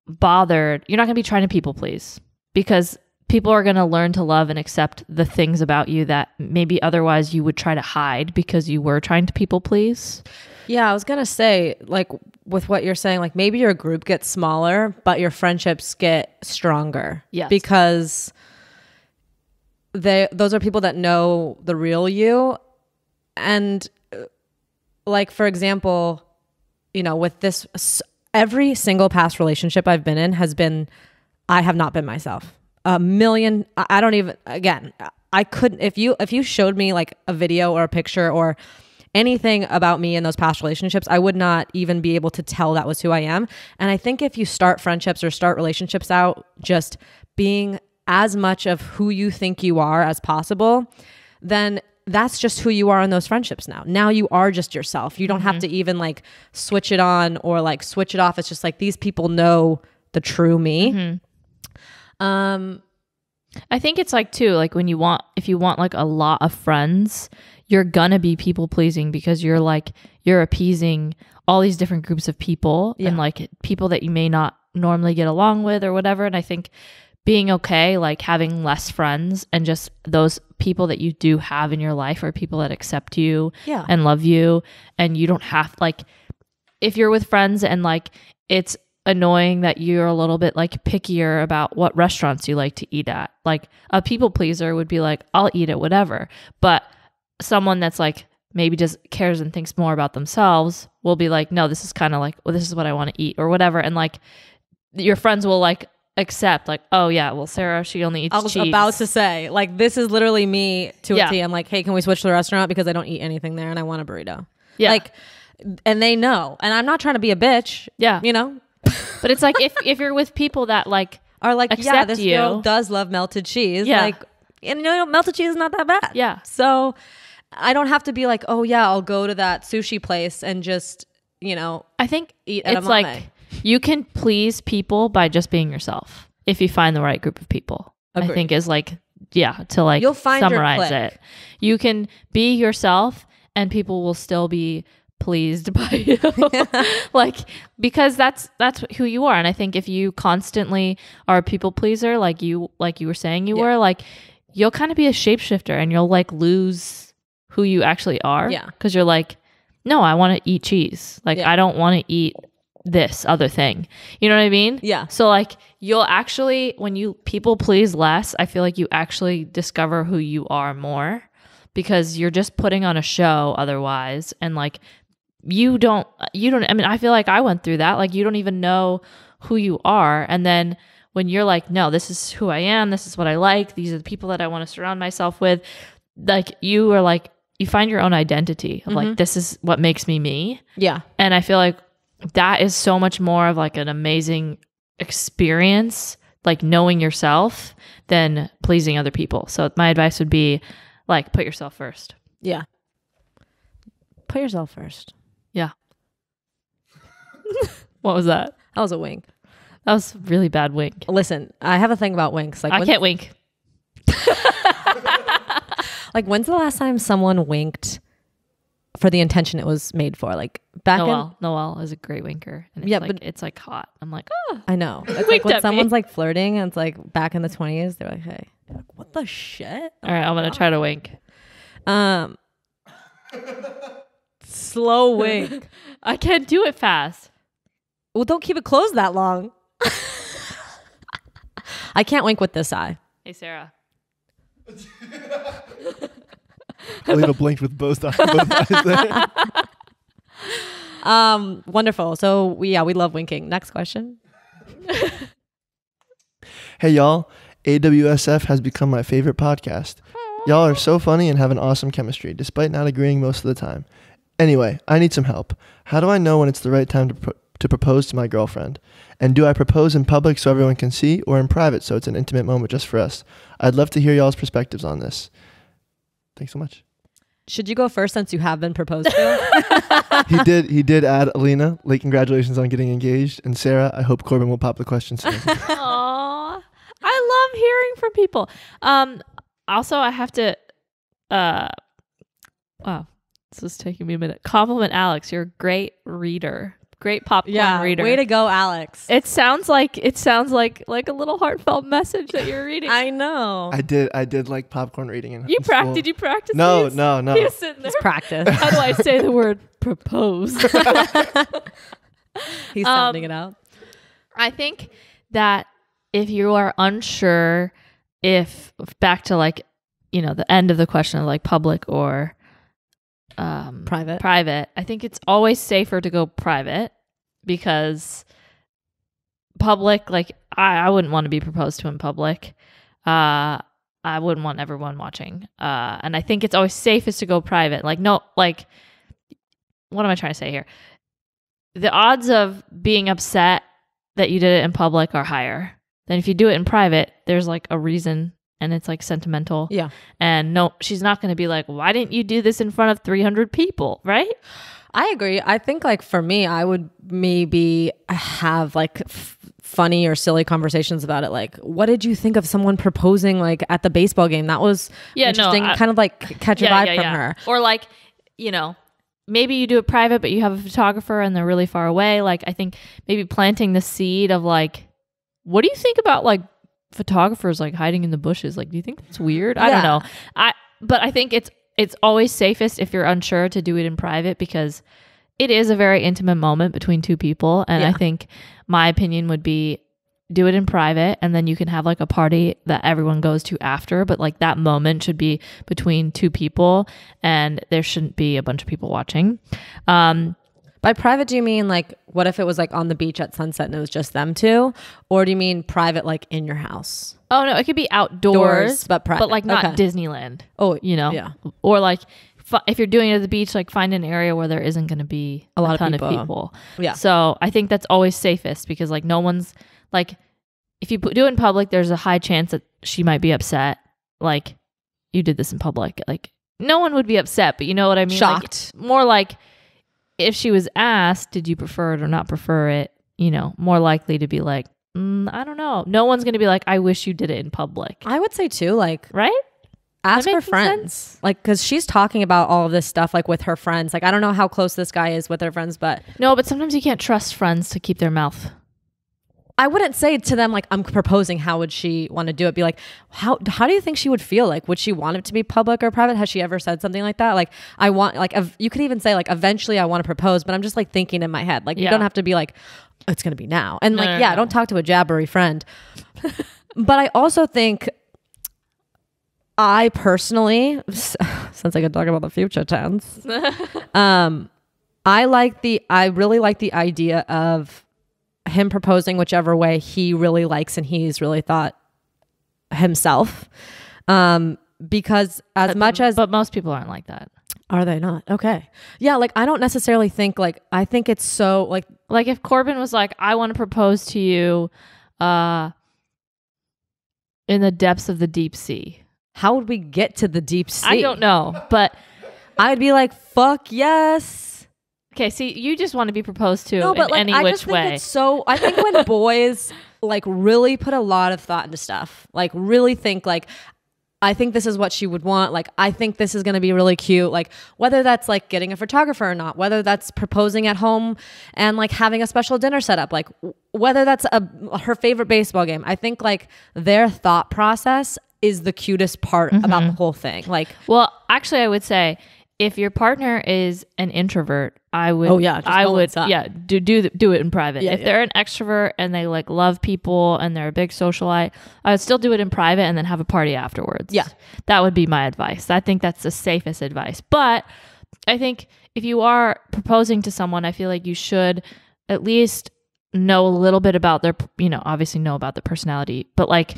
bothered. You're not going to be trying to people please, because people are going to learn to love and accept the things about you that maybe otherwise you would try to hide because you were trying to people please. Yeah, I was going to say, like, with what you're saying, like, maybe your group gets smaller, but your friendships get stronger. Yes. Because those are people that know the real you. And, like, for example, you know, with this, every single past relationship I've been in has been, I have not been myself. I don't even, again, I couldn't, if you showed me, like, a video or a picture or anything about me in those past relationships, I would not even be able to tell that was who I am. And I think if you start friendships or start relationships out just being as much of who you think you are as possible, then that's just who you are in those friendships now. Now you are just yourself. You don't have to even like switch it on or like switch it off. It's just like these people know the true me. I think it's like too, like if you want like a lot of friends, you're gonna be people pleasing because you're appeasing all these different groups of people and like people that you may not normally get along with or whatever. And I think being okay, like having less friends and just those people that you do have in your life are people that accept you and love you. And you don't have like, if you're with friends and like it's annoying that you're a little bit like pickier about what restaurants you like to eat at, like a people pleaser would be like, I'll eat at whatever. But someone that's like maybe just cares and thinks more about themselves will be like, no, this is kind of like, well, this is what I want to eat or whatever. And like your friends will like accept like, oh yeah, well, Sarah, she only eats cheese. I was about to say, like, this is literally me to a T. I'm like, hey, can we switch to the restaurant because I don't eat anything there and I want a burrito. Yeah. Like, and they know. And I'm not trying to be a bitch. Yeah. You know? But it's like if you're with people that like are like, yeah, this girl does love melted cheese. Yeah. Like, and you know, melted cheese is not that bad. Yeah. So I don't have to be like, oh yeah, I'll go to that sushi place and just, you know, I think it's like you can please people by just being yourself if you find the right group of people. Agreed. I think is like, to like you'll find summarize it. You can be yourself and people will still be pleased by you. Like, because that's who you are. And I think if you constantly are a people pleaser, like you were saying you were, like you'll kind of be a shapeshifter and you'll like lose who you actually are. Yeah. Because you're like, no, I want to eat cheese. Like I don't want to eat this other thing. You know what I mean? Yeah. So like you'll actually, when you people please less, I feel like you actually discover who you are more because you're just putting on a show otherwise. And like you don't, I mean, I feel like I went through that. Like you don't even know who you are. And then when you're like, no, this is who I am. This is what I like. These are the people that I want to surround myself with. Like you are like, you find your own identity of like, this is what makes me me. Yeah. And I feel like that is so much more of like an amazing experience, like knowing yourself than pleasing other people. So my advice would be like, put yourself first. Yeah. Put yourself first. Yeah. What was that? That was a wink. That was a really bad wink. Listen, I have a thing about winks. Like I can't wink. Like when's the last time someone winked for the intention it was made for? Like back Noelle is a great winker. And it's like hot. I'm like, oh. I know. It's like when someone's like flirting and it's like back in the 20s, they're like, hey, like, what the shit? All right, I'm gonna try to wink. Slow wink. I can't do it fast. Well, don't keep it closed that long. I can't wink with this eye. Hey, Sarah. Alina blinked with both eyes there. Wonderful. So we love winking. Next question. Hey y'all, AWSF has become my favorite podcast. Y'all are so funny and have an awesome chemistry, despite not agreeing most of the time. Anyway, I need some help. How do I know when it's the right time to propose to my girlfriend? And do I propose in public so everyone can see, or in private so it's an intimate moment just for us? I'd love to hear y'all's perspectives on this. Thanks so much. Should you go first since you have been proposed to? He did add, Alina, late congratulations on getting engaged. And Sarah, I hope Corbin will pop the question soon. Aww. I love hearing from people. Also, I have to, wow, this is taking me a minute. Compliment Alex. You're a great reader. Great popcorn reader. Way to go, Alex. It sounds like a little heartfelt message that you're reading. I know. I did like popcorn reading in Did school. you practice? No, these? no. He was sitting there. It's practice. How do I say the word propose? He's sounding it out. I think that if you are unsure, if back to like, the end of the question of like public or private, I think it's always safer to go private, because public, like I wouldn't want to be proposed to in public. I wouldn't want everyone watching. And I think it's always safest to go private. Like, no, like, what am I trying to say here? The odds of being upset that you did it in public are higher than if you do it in private. There's like a reason, and it's like sentimental. Yeah. And no, she's not going to be like, why didn't you do this in front of 300 people? Right? I agree. I think like for me, I would maybe have like funny or silly conversations about it. Like, what did you think of someone proposing like at the baseball game? That was interesting. Kind of like catch a vibe from her. Or like, maybe you do it private, but you have a photographer and they're really far away. Like, I think maybe planting the seed of like, what do you think about like photographers like hiding in the bushes? Like, do you think that's weird? I don't know. But I think it's always safest if you're unsure to do it in private, because it is a very intimate moment between two people. And I think my opinion would be do it in private, and then you can have like a party that everyone goes to after. But like that moment should be between two people, and there shouldn't be a bunch of people watching. By private, do you mean like, what if it was like on the beach at sunset and it was just them two? Or do you mean private like in your house? Oh, no, it could be outdoors, but private. But like not Okay. Disneyland. Oh, Yeah. Or like if you're doing it at the beach, like find an area where there isn't going to be a lot of ton people. of people. Yeah. So I think that's always safest, because like no one's like, if you do it in public, there's a high chance that she might be upset. Like, you did this in public. Like, no one would be upset, but you know what I mean? Shocked. Like, more like if she was asked, did you prefer it or not prefer it? More likely to be like, I don't know. No one's going to be like, I wish you did it in public. I would say too, like, Right? ask That her making friends. sense? Like, because she's talking about all of this stuff like with her friends. Like, I don't know how close this guy is with her friends, but No, but sometimes you can't trust friends to keep their mouth. I wouldn't say to them like, I'm proposing, how would she want to do it? Be like, how do you think she would feel? Like, would she want it to be public or private? Has she ever said something like that? Like, I want, like, you could even say like, eventually I want to propose, but I'm just like thinking in my head. Like, you don't have to be like, it's going to be now. And like, No. don't talk to a jabbery friend. But I also think, I personally, since I could talk about the future tense, I really like the idea of him proposing whichever way he really likes and he's really thought himself. Because but most people aren't like that. Are they not? Okay. Yeah. Like, I don't necessarily think like, I think it's so like if Corbin was like, I want to propose to you, in the depths of the deep sea. How would we get to the deep sea? I don't know, but I'd be like, fuck yes. okay. See, you just want to be proposed to No, but in like, any I which just think way. it's so, I think when boys like really put a lot of thought into stuff, like really think like, I think this is what she would want. Like, I think this is going to be really cute. Like, whether that's like getting a photographer or not, whether that's proposing at home and like having a special dinner set up, like whether that's her favorite baseball game. I think like their thought process is the cutest part about the whole thing. Like, well, actually, I would say if your partner is an introvert, I would. Oh, yeah, just I go would. inside. Yeah, do it in private. Yeah, if they're an extrovert and they like love people and they're a big socialite, I would still do it in private and then have a party afterwards. Yeah, that would be my advice. I think that's the safest advice. But I think if you are proposing to someone, I feel like you should at least know a little bit about their, obviously know about the personality, but like,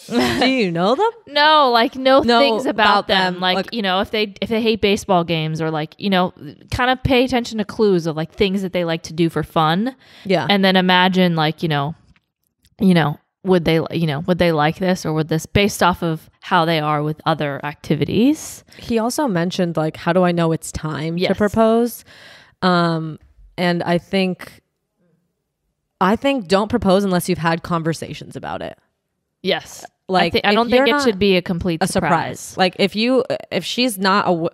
do you know them? no, like know things about them. them. Like, if they hate baseball games or like, kind of pay attention to clues of like things that they like to do for fun. Yeah. And then imagine like, would they like this, or would this, based off of how they are with other activities. He also mentioned like, how do I know it's time to Yes. propose? And I think don't propose unless you've had conversations about it. Yes. Like, I don't if think you're it not- should be a complete a surprise. Like if she's not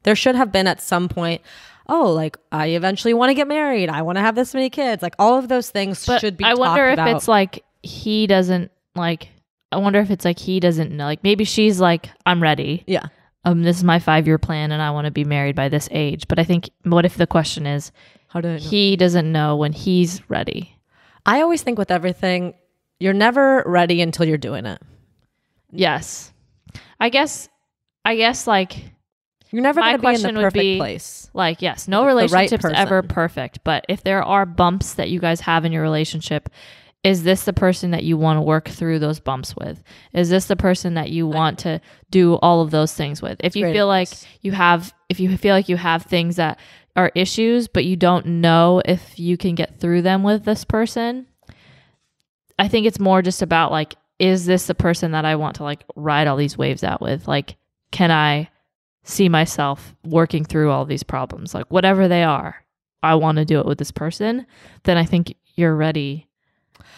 there should have been at some point, oh, like I eventually want to get married, I want to have this many kids, like all of those things But should be I wonder talked if about. it's like he doesn't like. I wonder if it's like he doesn't know. Like maybe she's like, I'm ready. Yeah. This is my 5-year plan, and I want to be married by this age. But I think, what if the question is, How do I know? he doesn't know when he's ready? I always think with everything, you're never ready until you're doing it. Yes, I guess like. You're never My going to be in question the would perfect be, place. Like, yes, no With the right relationship's ever person. perfect, but if there are bumps that you guys have in your relationship, is this the person that you want to work through those bumps with? Is this the person that you want to do all of those things with? If you Great feel like advice. you have things that are issues, but you don't know if you can get through them with this person, I think it's more just about like, is this the person that I want to like ride all these waves out with? Like, can I see myself working through all these problems? Like, whatever they are, I want to do it with this person. Then I think you're ready,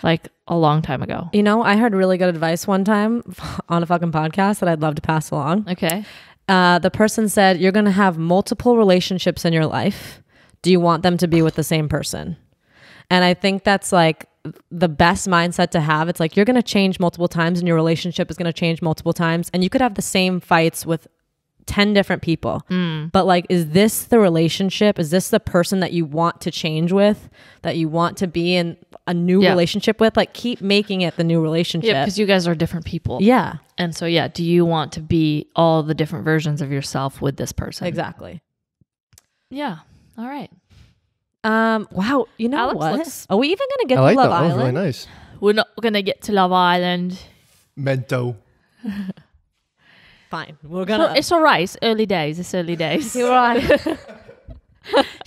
like a long time ago. You know, I heard really good advice one time on a fucking podcast that I'd love to pass along. Okay. The person said, you're going to have multiple relationships in your life. Do you want them to be with the same person? And I think that's like the best mindset to have. It's like, you're going to change multiple times and your relationship is going to change multiple times. And you could have the same fights with 10 different people. But like, is this the relationship? Is this the person that you want to change with, that you want to be in a new relationship with? Like, keep making it the new relationship. Yeah, because you guys are different people. Yeah, And so, yeah, do you want to be all the different versions of yourself with this person? exactly. Yeah. All right. Wow. You know Alex what? looks- Are we even going to get I to like Love that. That was Island? really nice. We're not going to get to Love Island. Mento. Fine. We're going to... It's all right. It's early days. It's early days. You're right.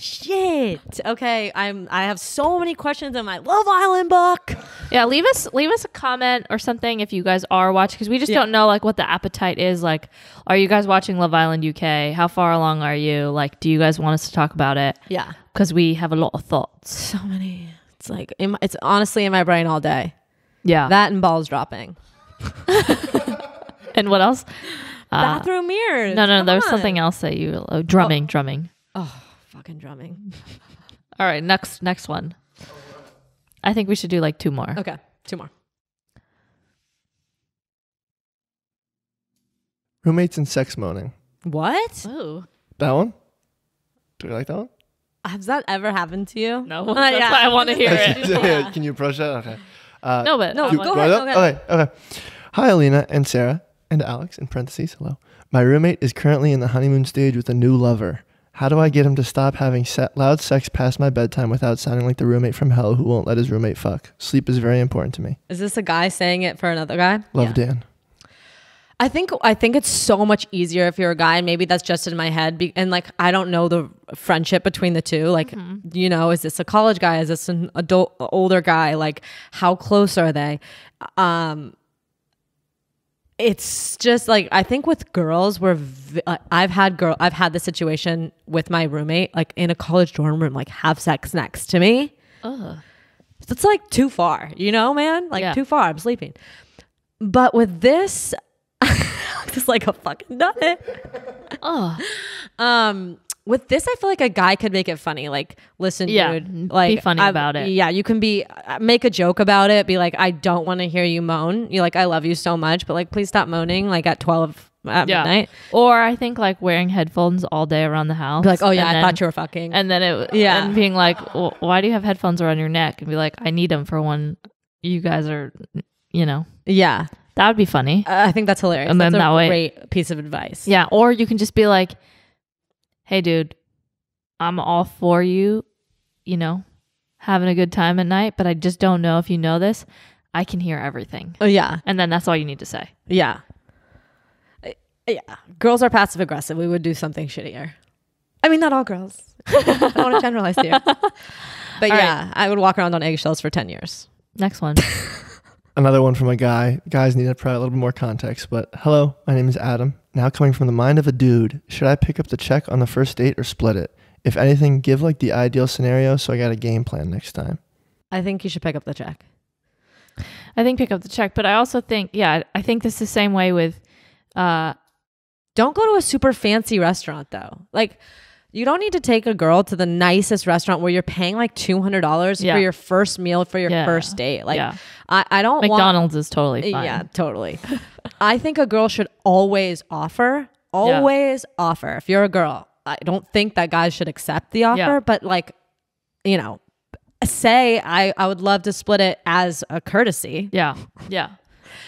Shit. Okay. I have so many questions in my Love Island book. Yeah, leave us a comment or something if you guys are watching, because we just don't know like what the appetite is. Like, are you guys watching Love Island UK? How far along are you? Like, do you guys want us to talk about it? Yeah. Because we have a lot of thoughts. So many. It's like, it's honestly in my brain all day. Yeah. That and balls dropping. And what else? Bathroom mirrors. No, Come there was on. something else that you drumming. Oh, fucking drumming. All right, next one. I think we should do like 2 more. Okay. 2 more. Roommates and sex moaning. What? Ooh. That one? Do you like that one? Has that ever happened to you? No, that's why I want to hear it. Yeah. Can you approach that? Okay. No, but No, I go want- ahead. Okay. Hi, Alina and Sarah and Alex, in parentheses, hello. My roommate is currently in the honeymoon stage with a new lover. How do I get him to stop having loud sex past my bedtime without sounding like the roommate from hell who won't let his roommate fuck? Sleep is very important to me. Is this a guy saying it for another guy? Love, Yeah. Dan. I think it's so much easier if you're a guy, and maybe that's just in my head. And like, I don't know the friendship between the two. Like, you know, is this a college guy? Is this an older guy? Like, how close are they? It's just like, I think with girls, I've had this situation with my roommate, like in a college dorm room, like have sex next to me. Ugh. It's like too far, you know, man? Like too far. I'm sleeping. But with this, just like a fucking nut. Oh. With this, I feel like a guy could make it funny. Like, listen, Yeah, dude, like be funny about it. Yeah, you can make a joke about it. Be like, I don't want to hear you moan. You like, I love you so much, but like, please stop moaning. Like at 12 at midnight. Or I think like wearing headphones all day around the house. Be like, oh yeah, and I then- thought you were fucking. And then and being like, well, why do you have headphones around your neck? And be like, I need them for when you guys are, you know. Yeah, That would be funny. I think that's hilarious. And That's then a that way- great piece of advice. Yeah. Or you can just be like, hey, dude, I'm all for you, you know, having a good time at night, but I just don't know if you know this. I can hear everything. Oh yeah, And then that's all you need to say. yeah, yeah. Girls are passive aggressive. We would do something shittier. I mean, not all girls. I don't want to generalize here. But All yeah, I would walk around on eggshells for 10 years. Next one. Another one from a guy. Guys need probably a little bit more context, but hello, my name is Adam. Now coming from the mind of a dude, should I pick up the check on the first date or split it? If anything, give like the ideal scenario so I got a game plan next time. I think you should pick up the check. I think pick up the check, but I also think, I think this is the same way with, Don't go to a super fancy restaurant though. Like, you don't need to take a girl to the nicest restaurant where you're paying like $200 for your first meal for your first date. Like, I don't McDonald's is totally fine. Yeah, totally. I think a girl should always offer. If you're a girl, I don't think that guys should accept the offer, but like, you know, say I would love to split it as a courtesy. Yeah.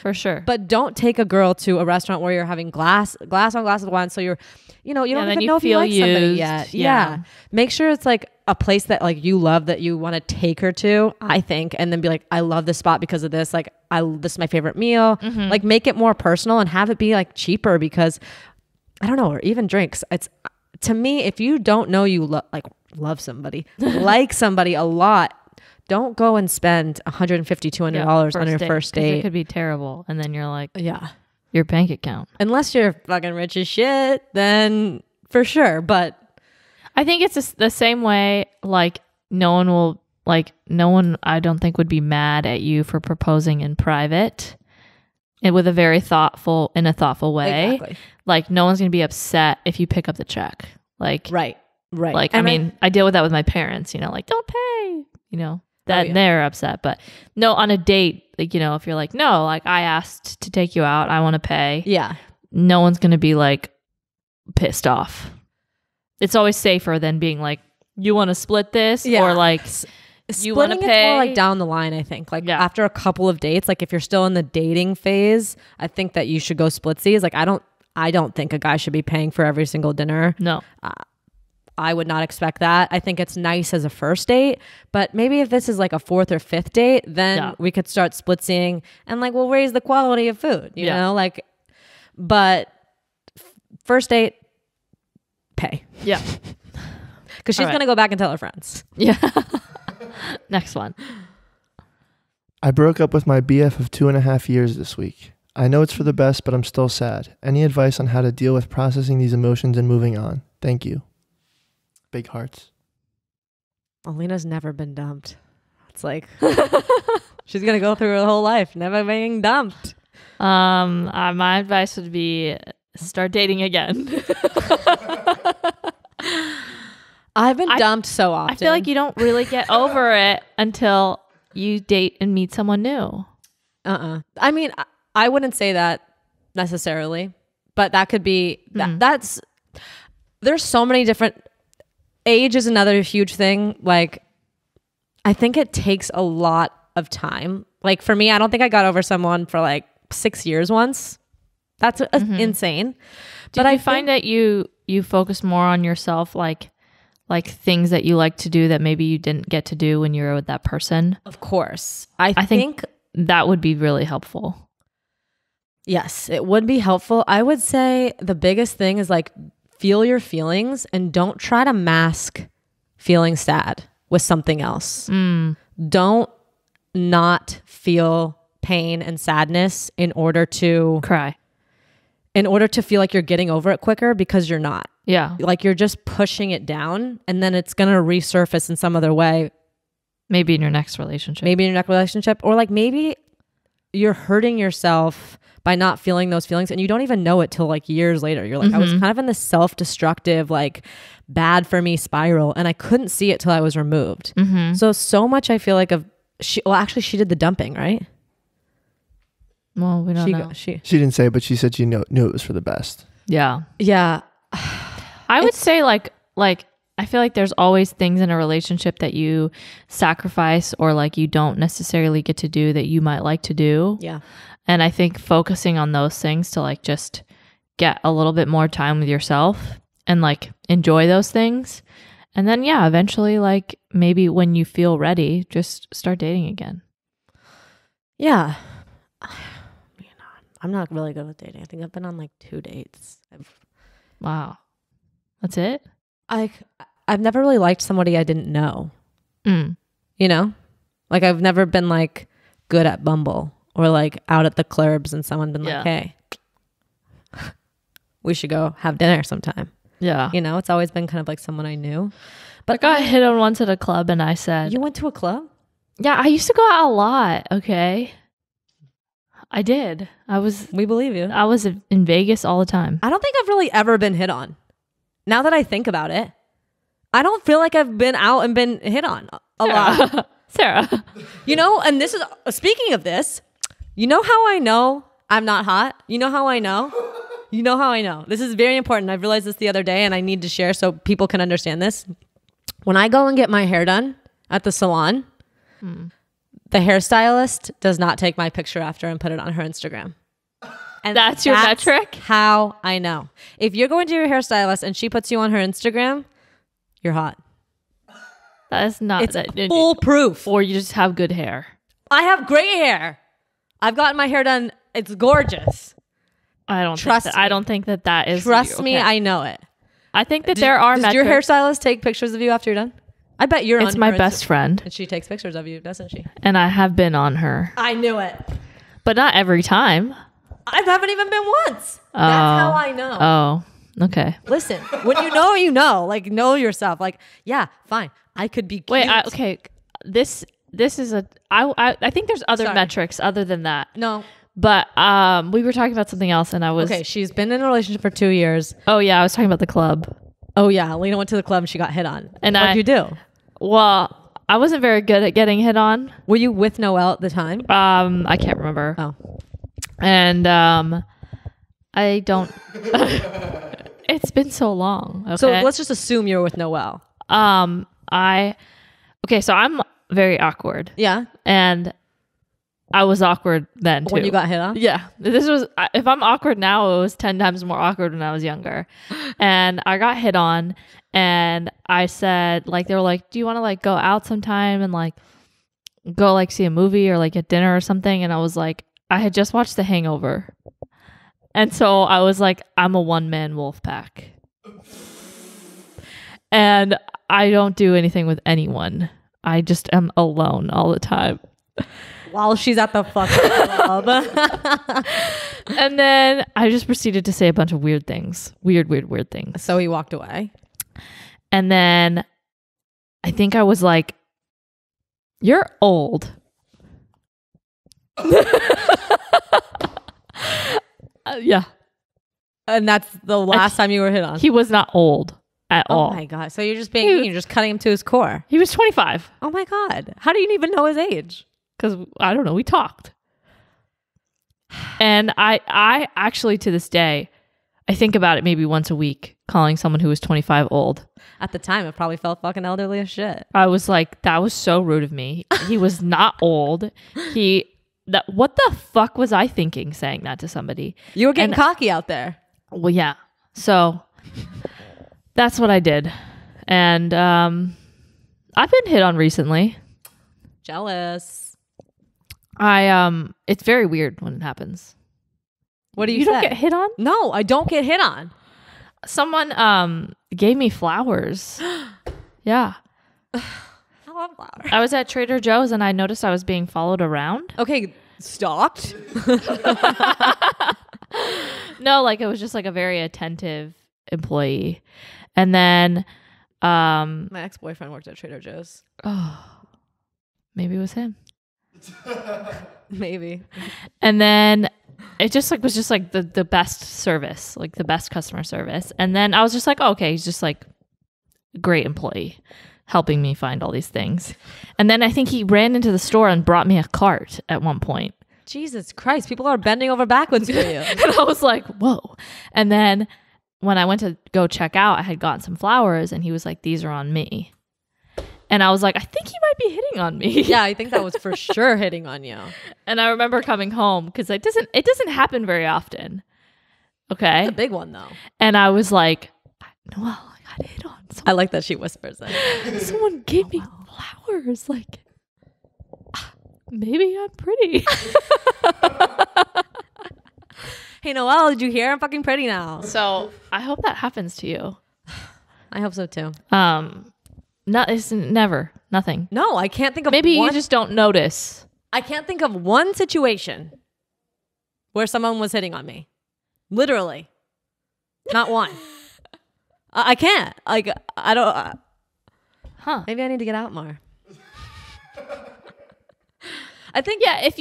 For sure. But don't take a girl to a restaurant where you're having glass on glass of wine. So you're, you don't even know if you like somebody yet. Yeah. Make sure it's like a place that like you love, that you want to take her to, I think, and then be like, I love this spot because of this. Like, this is my favorite meal. Like, make it more personal and have it be like cheaper, because I don't know, or even drinks. It's, to me, if you don't know you love somebody, like somebody a lot, don't go and spend $150, $200 on your first date. It could be terrible. And then you're like, your bank account. Unless you're fucking rich as shit, then for sure. But I think it's the same way, like, no one I don't think would be mad at you for proposing in private and with a very thoughtful way. Exactly. Like, no one's going to be upset if you pick up the check. Like, right. Like, I deal with that with my parents, like, don't pay, they're upset. But no, on a date, like, if you're like, no, like, I asked to take you out, I want to pay. Yeah. No one's going to be like pissed off. It's always safer than being like, you want to split this? Yeah. Or like, you want to pay? It's more like down the line, I think. Like, after a couple of dates, like if you're still in the dating phase, I think that you should go splitsies. Like, I don't think a guy should be paying for every single dinner. No. I would not expect that. I think it's nice as a first date, but maybe if this is like a fourth or fifth date, then we could start splitzing and like we'll raise the quality of food, you know, like, but first date, pay. Yeah. Because she's going to go back and tell her friends. Yeah. Next one. I broke up with my BF of 2.5 years this week. I know it's for the best, but I'm still sad. Any advice on how to deal with processing these emotions and moving on? Thank you. Big hearts. Alina's never been dumped. It's like she's gonna go through her whole life never being dumped. My advice would be start dating again. I've been dumped so often. I feel like you don't really get over it until you date and meet someone new. I mean, I wouldn't say that necessarily, but that could be that's. There's so many different. Age is another huge thing. Like, I think it takes a lot of time. Like, for me, I don't think I got over someone for like 6 years once. That's insane. But I find that you focus more on yourself, like things that you like to do that maybe you didn't get to do when you were with that person. Of course. I think that would be really helpful. Yes, it would be helpful. I would say the biggest thing is like, feel your feelings and don't try to mask feeling sad with something else. Don't not feel pain and sadness in order to cry, in order to feel like you're getting over it quicker, because you're not. Yeah. Like, you're just pushing it down and then it's going to resurface in some other way. Maybe in your next relationship. Or like maybe you're hurting yourself by not feeling those feelings and you don't even know it till like years later. You're like, I was kind of in this self-destructive, like bad for me spiral and I couldn't see it till I was removed. So much I feel like she did the dumping, right? Well, we don't know. She didn't say, but she said she knew it was for the best. Yeah. Yeah. I would say like I feel like there's always things in a relationship that you sacrifice or like you don't necessarily get to do that you might like to do. Yeah. And I think focusing on those things to like just get a little bit more time with yourself and like enjoy those things. And then, eventually, like maybe when you feel ready, just start dating again. Yeah. I'm not really good with dating. I think I've been on like 2 dates. Wow. That's it? I've never really liked somebody I didn't know. You know? Like, I've never been like good at Bumble or like out at the clubs and someone been like, hey, we should go have dinner sometime. Yeah. You know, it's always been kind of like someone I knew. But I got hit on once at a club and I said... You went to a club? Yeah, I used to go out a lot. Okay. I did. We believe you. I was in Vegas all the time. I don't think I've really ever been hit on. Now that I think about it, I don't feel like I've been out and been hit on a lot. Sarah. You know, and this is, speaking of this, you know how I know I'm not hot? You know how I know? You know how I know? This is very important. I've realized this the other day and I need to share so people can understand this. When I go and get my hair done at the salon, the hairstylist does not take my picture after and put it on her Instagram. And that's your metric? How I know. If you're going to your hairstylist and she puts you on her Instagram, you're hot. That is not. It's foolproof. Or you just have good hair. I have great hair. I've gotten my hair done. It's gorgeous. I don't think that is. Trust me, I know it. I think that there are metrics. Does your hairstylist take pictures of you after you're done? I bet you're It's on my her best friend. And she takes pictures of you, doesn't she? And I have been on her. I knew it. But not every time. I haven't even been once. That's how I know. Oh, okay. Listen, when you know, like know yourself. Like, yeah, fine. I could be cute. Wait, okay. This is I think there's other metrics other than that. No. But we were talking about something else and I was... Okay, she's been in a relationship for 2 years. Oh, yeah, I was talking about the club. Oh, yeah. Lena went to the club and she got hit on. And what'd you do? Well, I wasn't very good at getting hit on. Were you with Noelle at the time? I can't remember. Oh. And I don't... It's been so long. Okay? So let's just assume you were with Noelle. Okay, so I'm very awkward. Yeah. And I was awkward then too. When you got hit on? Yeah. If I'm awkward now, it was 10 times more awkward when I was younger. And I got hit on and I said, like, they were like, do you want to like go out sometime and like go like see a movie or like get dinner or something? And I was like, I had just watched The Hangover. And so I was like, I'm a one-man wolf pack. And I don't do anything with anyone. I just am alone all the time. While she's at the fucking club. And then I just proceeded to say a bunch of weird things. Weird things. So he walked away. And then I think I was like, you're old. Yeah. And that's the last time you were hit on. He was not old at all. Oh my God. So you're just you're just cutting him to his core. He was 25. Oh my God. How do you even know his age? Because I don't know, we talked. And I actually to this day, I think about it maybe once a week, calling someone who was 25 old. At the time, it probably felt fucking elderly as shit. I was like, that was so rude of me. He was not old. What the fuck was I thinking saying that to somebody? You were getting cocky out there. Well, yeah. So that's what I did. And I've been hit on recently. Jealous. It's very weird when it happens. What do you say? You don't get hit on? No, I don't get hit on. Someone gave me flowers. Yeah. I love flowers. I was at Trader Joe's and I noticed I was being followed around. Okay, stalked? No, like it was just like a very attentive employee. And then my ex-boyfriend worked at Trader Joe's. Oh, maybe it was him. Maybe. And then it just like was just like the best service, like the best customer service. And then I was just like, oh, okay, he's just like a great employee helping me find all these things. And then I think he ran into the store and brought me a cart at one point. Jesus Christ, people are bending over backwards for you. And I was like, whoa. And then when I went to go check out, I had gotten some flowers and he was like, these are on me. And I was like, I think he might be hitting on me. Yeah, I think that was for sure hitting on you. And I remember coming home because it doesn't happen very often. Okay. It's a big one though. And I was like, Noelle, I got hit on. I like that she whispers it. Someone gave me flowers. Like, maybe I'm pretty. Hey, Noelle, did you hear? I'm fucking pretty now. So I hope that happens to you. I hope so too. It's never. Nothing. No, I can't think of Maybe you just don't notice. I can't think of one situation where someone was hitting on me. Literally. Not one. I can't. Like, I don't... Huh. Maybe I need to get out more. I think Yeah, if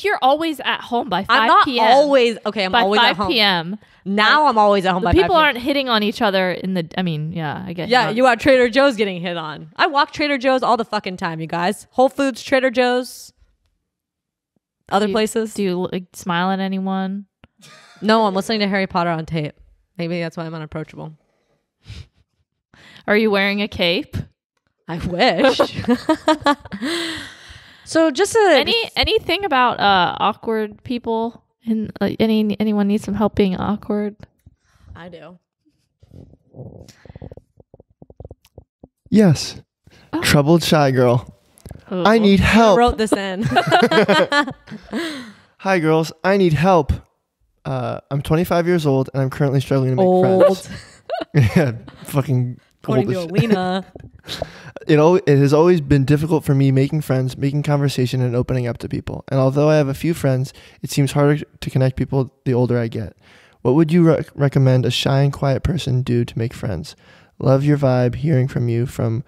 you're always at home by 5 I'm not p.m. always okay. I'm by always 5 at home. p.m. Now I'm always at home by 5 People p.m. aren't hitting on each other in the. I mean, yeah, I guess. Yeah, not. you at Trader Joe's getting hit on. I walk Trader Joe's all the fucking time, you guys. Whole Foods, Trader Joe's, other places. Do you like, smile at anyone? No, I'm listening to Harry Potter on tape. Maybe that's why I'm unapproachable. Are you wearing a cape? I wish. So just anything about awkward people? And anyone need some help being awkward? I do. Yes. Oh. Troubled shy girl. Oh. I need I help. wrote this in. Hi, girls. I need help. I'm 25 years old and I'm currently struggling to make Old. friends. Yeah, fucking According to old as Alina. It has always been difficult for me making friends, making conversation, and opening up to people. And although I have a few friends, it seems harder to connect people the older I get. What would you recommend a shy and quiet person do to make friends? Love your vibe. Hearing from you from,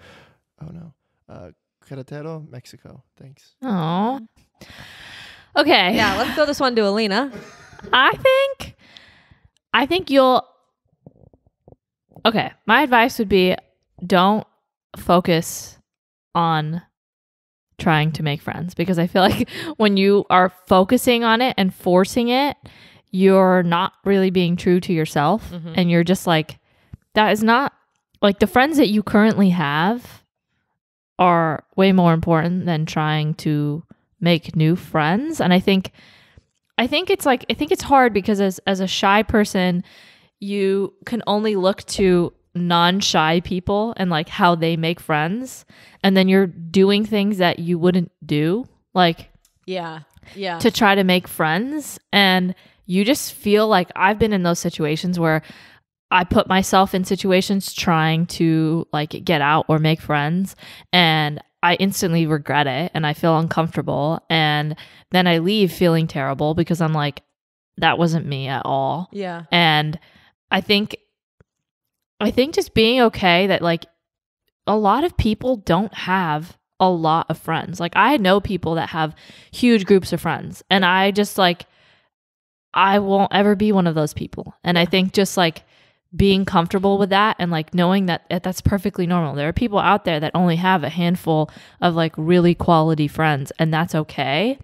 Querétaro, Mexico. Thanks. Oh. Okay. Yeah, let's throw this one to Alina. I think you'll. Okay, my advice would be don't focus on trying to make friends, because I feel like when you are focusing on it and forcing it, you're not really being true to yourself. Mm-hmm. And you're just like, that is not like the friends that you currently have are way more important than trying to make new friends. And I think it's hard because as a shy person, you can only look to non-shy people and like how they make friends, and then you're doing things that you wouldn't do, like Yeah. to try to make friends. And you just feel like, I've been in those situations where I put myself in situations trying to like get out or make friends, and I instantly regret it and I feel uncomfortable, and then I leave feeling terrible because I'm like, that wasn't me at all. Yeah. And I think just being okay that like a lot of people don't have a lot of friends. Like I know people that have huge groups of friends, and I just like, I won't ever be one of those people. And I think just like being comfortable with that and like knowing that that's perfectly normal. There are people out there that only have a handful of like really quality friends, and that's okay.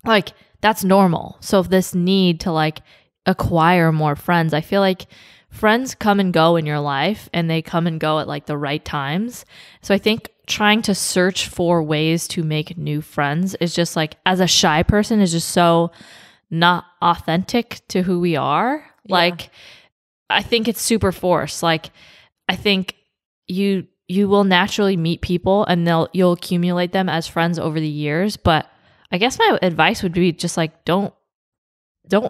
Like that's normal. So if this need to like acquire more friends, I feel like friends come and go in your life, and they come and go at like the right times. So I think trying to search for ways to make new friends is just like, as a shy person, is just so not authentic to who we are. Yeah. Like I think it's super forced. Like I think you will naturally meet people and you'll accumulate them as friends over the years. But I guess my advice would be just like, don't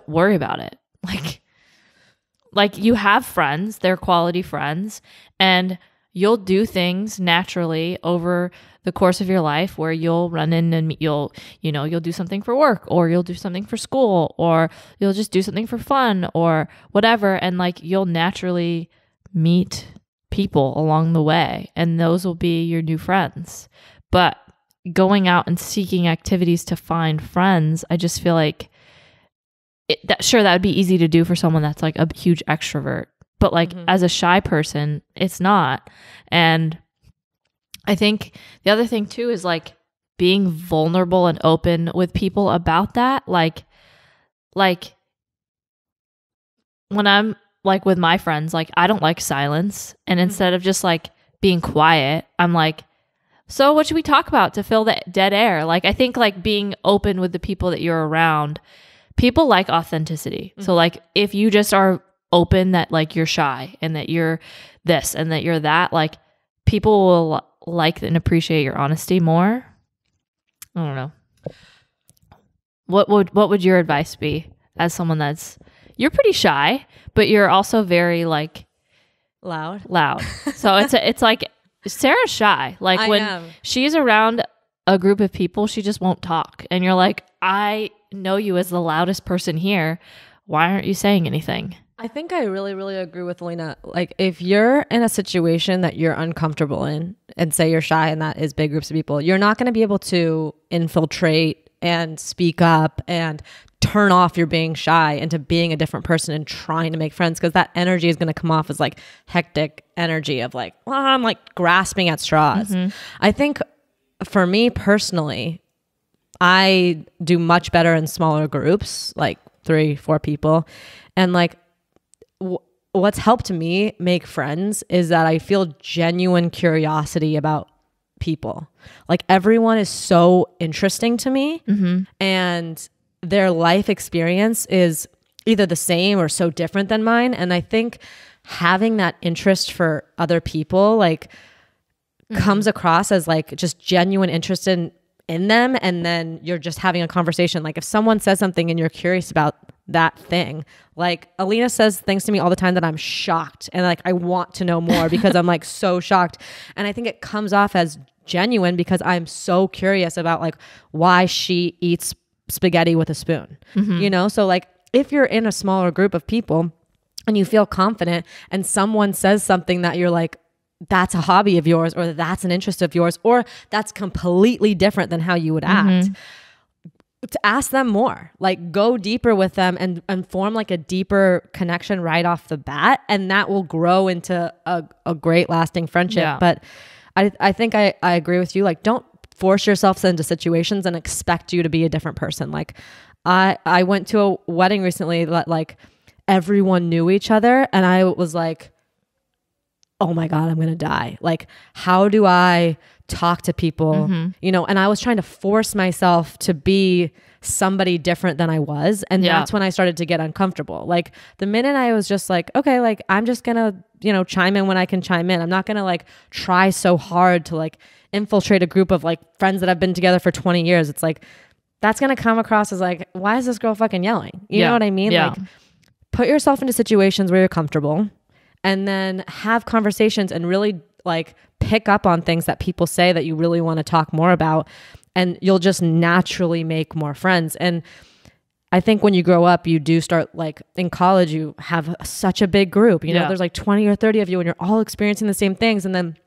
worry about it. Like you have friends, they're quality friends, and you'll do things naturally over the course of your life where you'll run in and you'll do something for work, or you'll do something for school, or you'll just do something for fun or whatever. And like, you'll naturally meet people along the way, and those will be your new friends. But going out and seeking activities to find friends, I just feel like that would be easy to do for someone that's like a huge extrovert, but like as a shy person, it's not. And I think the other thing too is like being vulnerable and open with people about that. Like when I'm like with my friends, like I don't like silence. And instead of just like being quiet, I'm like, so what should we talk about to fill the dead air? Like I think like being open with the people that you're around, people like authenticity. So like if you just are open that like you're shy and that you're this and that you're that, like people will like and appreciate your honesty more. I don't know. What would your advice be as someone you're pretty shy, but you're also very like Loud. So it's like Sarah's shy. Like when she's around a group of people, she just won't talk. And you're like, I know you as the loudest person here. Why aren't you saying anything? I think I really, really agree with Lena. Like if you're in a situation that you're uncomfortable in, and say you're shy and that is big groups of people, you're not going to be able to infiltrate and speak up and turn off your being shy into being a different person and trying to make friends, because that energy is going to come off as like hectic energy of like, well, I'm like grasping at straws. I think for me personally, I do much better in smaller groups, like 3-4 people. And like what's helped me make friends is that I feel genuine curiosity about people. Like everyone is so interesting to me, and their life experience is either the same or so different than mine. And I think having that interest for other people like comes across as like just genuine interest in them, and then you're just having a conversation. Like if someone says something and you're curious about that thing, like Alina says things to me all the time that I'm shocked, and like I want to know more because I'm like so shocked. And I think it comes off as genuine because I'm so curious about like why she eats spaghetti with a spoon, you know? So like if you're in a smaller group of people and you feel confident and someone says something that you're like, that's a hobby of yours, or that's an interest of yours, or that's completely different than how you would act, to ask them more, like go deeper with them and form like a deeper connection right off the bat. And that will grow into a great lasting friendship. Yeah. But I think I agree with you. Like don't force yourself into situations and expect you to be a different person. Like I went to a wedding recently that like everyone knew each other, and I was like, oh my God, I'm going to die. Like, how do I talk to people? You know, and I was trying to force myself to be somebody different than I was. And that's when I started to get uncomfortable. Like the minute I was just like, okay, like I'm just going to, you know, chime in when I can chime in. I'm not going to like try so hard to like infiltrate a group of like friends that have been together for 20 years. It's like, that's going to come across as like, why is this girl fucking yelling? You know what I mean? Like put yourself into situations where you're comfortable, and then have conversations and really like pick up on things that people say that you really want to talk more about, and you'll just naturally make more friends. And I think when you grow up, you do start like in college, you have such a big group, you know, there's like 20 or 30 of you and you're all experiencing the same things. And then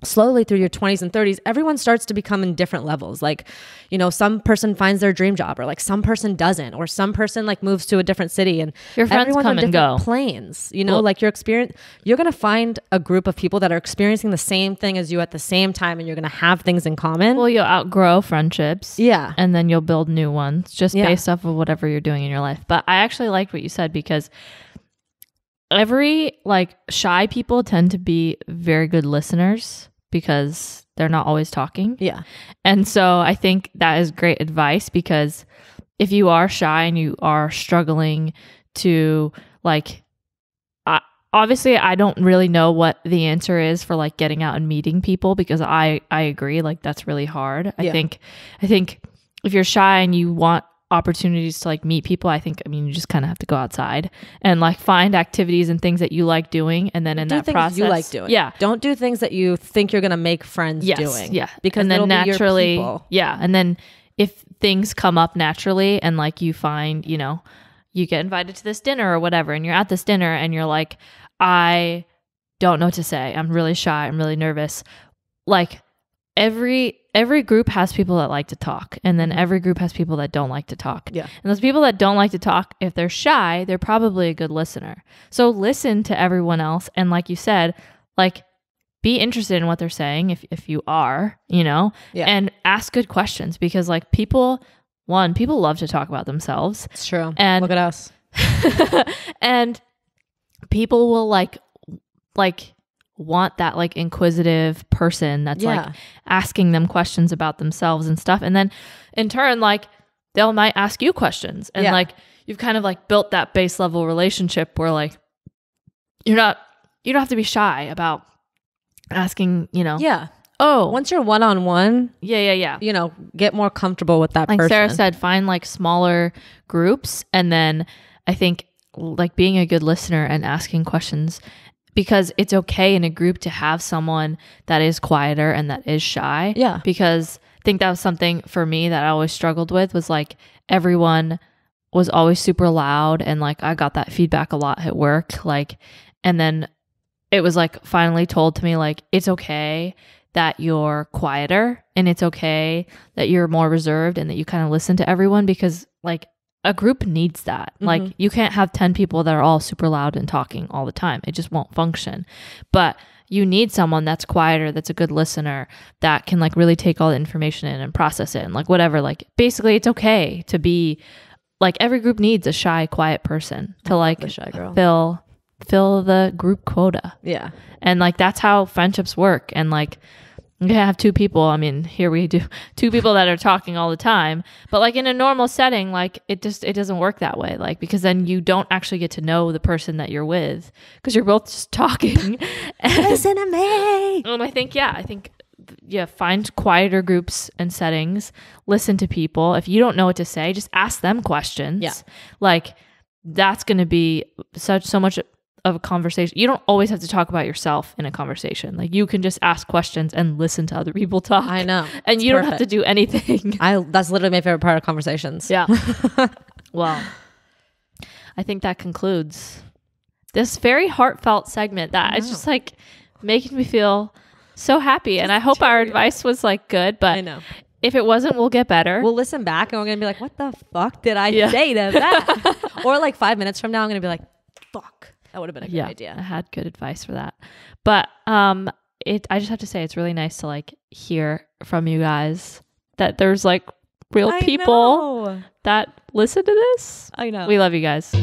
slowly through your 20s and 30s, everyone starts to become in different levels. Like, you know, some person finds their dream job, or like some person doesn't, or some person like moves to a different city, and your friends everyone's come on and different go. planes, you know, like you're going to find a group of people that are experiencing the same thing as you at the same time, and you're going to have things in common. Well, you'll outgrow friendships. Yeah. And then you'll build new ones just based off of whatever you're doing in your life. But I actually liked what you said, because like shy people tend to be very good listeners because they're not always talking. Yeah. And so I think that is great advice, because if you are shy and you are struggling to like, obviously I don't really know what the answer is for like getting out and meeting people, because I agree, like that's really hard. I think if you're shy and you want opportunities to like meet people, I mean you just kind of have to go outside and like find activities and things that you like doing, and then in that process you like doing. Don't do things that you think you're gonna make friends doing. Because and then naturally, your and then if things come up naturally and like you find, you know, you get invited to this dinner or whatever, and you're at this dinner and you're like, I don't know what to say, I'm really shy, I'm really nervous. Like every group has people that like to talk, and then every group has people that don't like to talk. Yeah. And those people that don't like to talk, if they're shy, they're probably a good listener. So listen to everyone else, and like you said, like be interested in what they're saying if you are, you know, and ask good questions, because like people love to talk about themselves. It's true. And look at us. And people will like want that like inquisitive person that's like asking them questions about themselves and stuff, and then in turn like they'll might ask you questions, and like you've kind of like built that base level relationship where like you don't have to be shy about asking, you know. Once you're one-on-one, you know, get more comfortable with that like person. Sarah said, find like smaller groups, and then I think like being a good listener and asking questions, because it's okay in a group to have someone that is quieter and that is shy. Yeah. Because I think that was something for me that I always struggled with, was like everyone was always super loud, and like I got that feedback a lot at work. Like, and then it was like finally told to me like, it's okay that you're quieter, and it's okay that you're more reserved and that you kind of listen to everyone, because like a group needs that. Like you can't have 10 people that are all super loud and talking all the time. It just won't function. But you need someone that's quieter, that's a good listener, that can like really take all the information in and process it and like whatever. Like basically it's okay to be like, every group needs a shy, quiet person to like the shy girl. fill the group quota. Yeah. And like that's how friendships work. And like you can have two people. I mean, here we do two people that are talking all the time, but like in a normal setting, like it doesn't work that way. Like, because then you don't actually get to know the person that you're with, because you're both just talking. Listen to me. I think find quieter groups and settings, listen to people. If you don't know what to say, just ask them questions. Yeah. Like that's going to be so much of a conversation. You don't always have to talk about yourself in a conversation. Like you can just ask questions and listen to other people talk. I know. And you don't have to do anything. That's literally my favorite part of conversations. Yeah. Well, I think that concludes this very heartfelt segment that it's just like making me feel so happy. And I hope our advice was like good, but I know. If it wasn't, we'll get better. We'll listen back and we're going to be like, what the fuck did I say to that? Or like 5 minutes from now, I'm going to be like, fuck. That would have been a good idea. I had good advice for that. But I just have to say, it's really nice to like hear from you guys that there's like real people that listen to this. I know. We love you guys.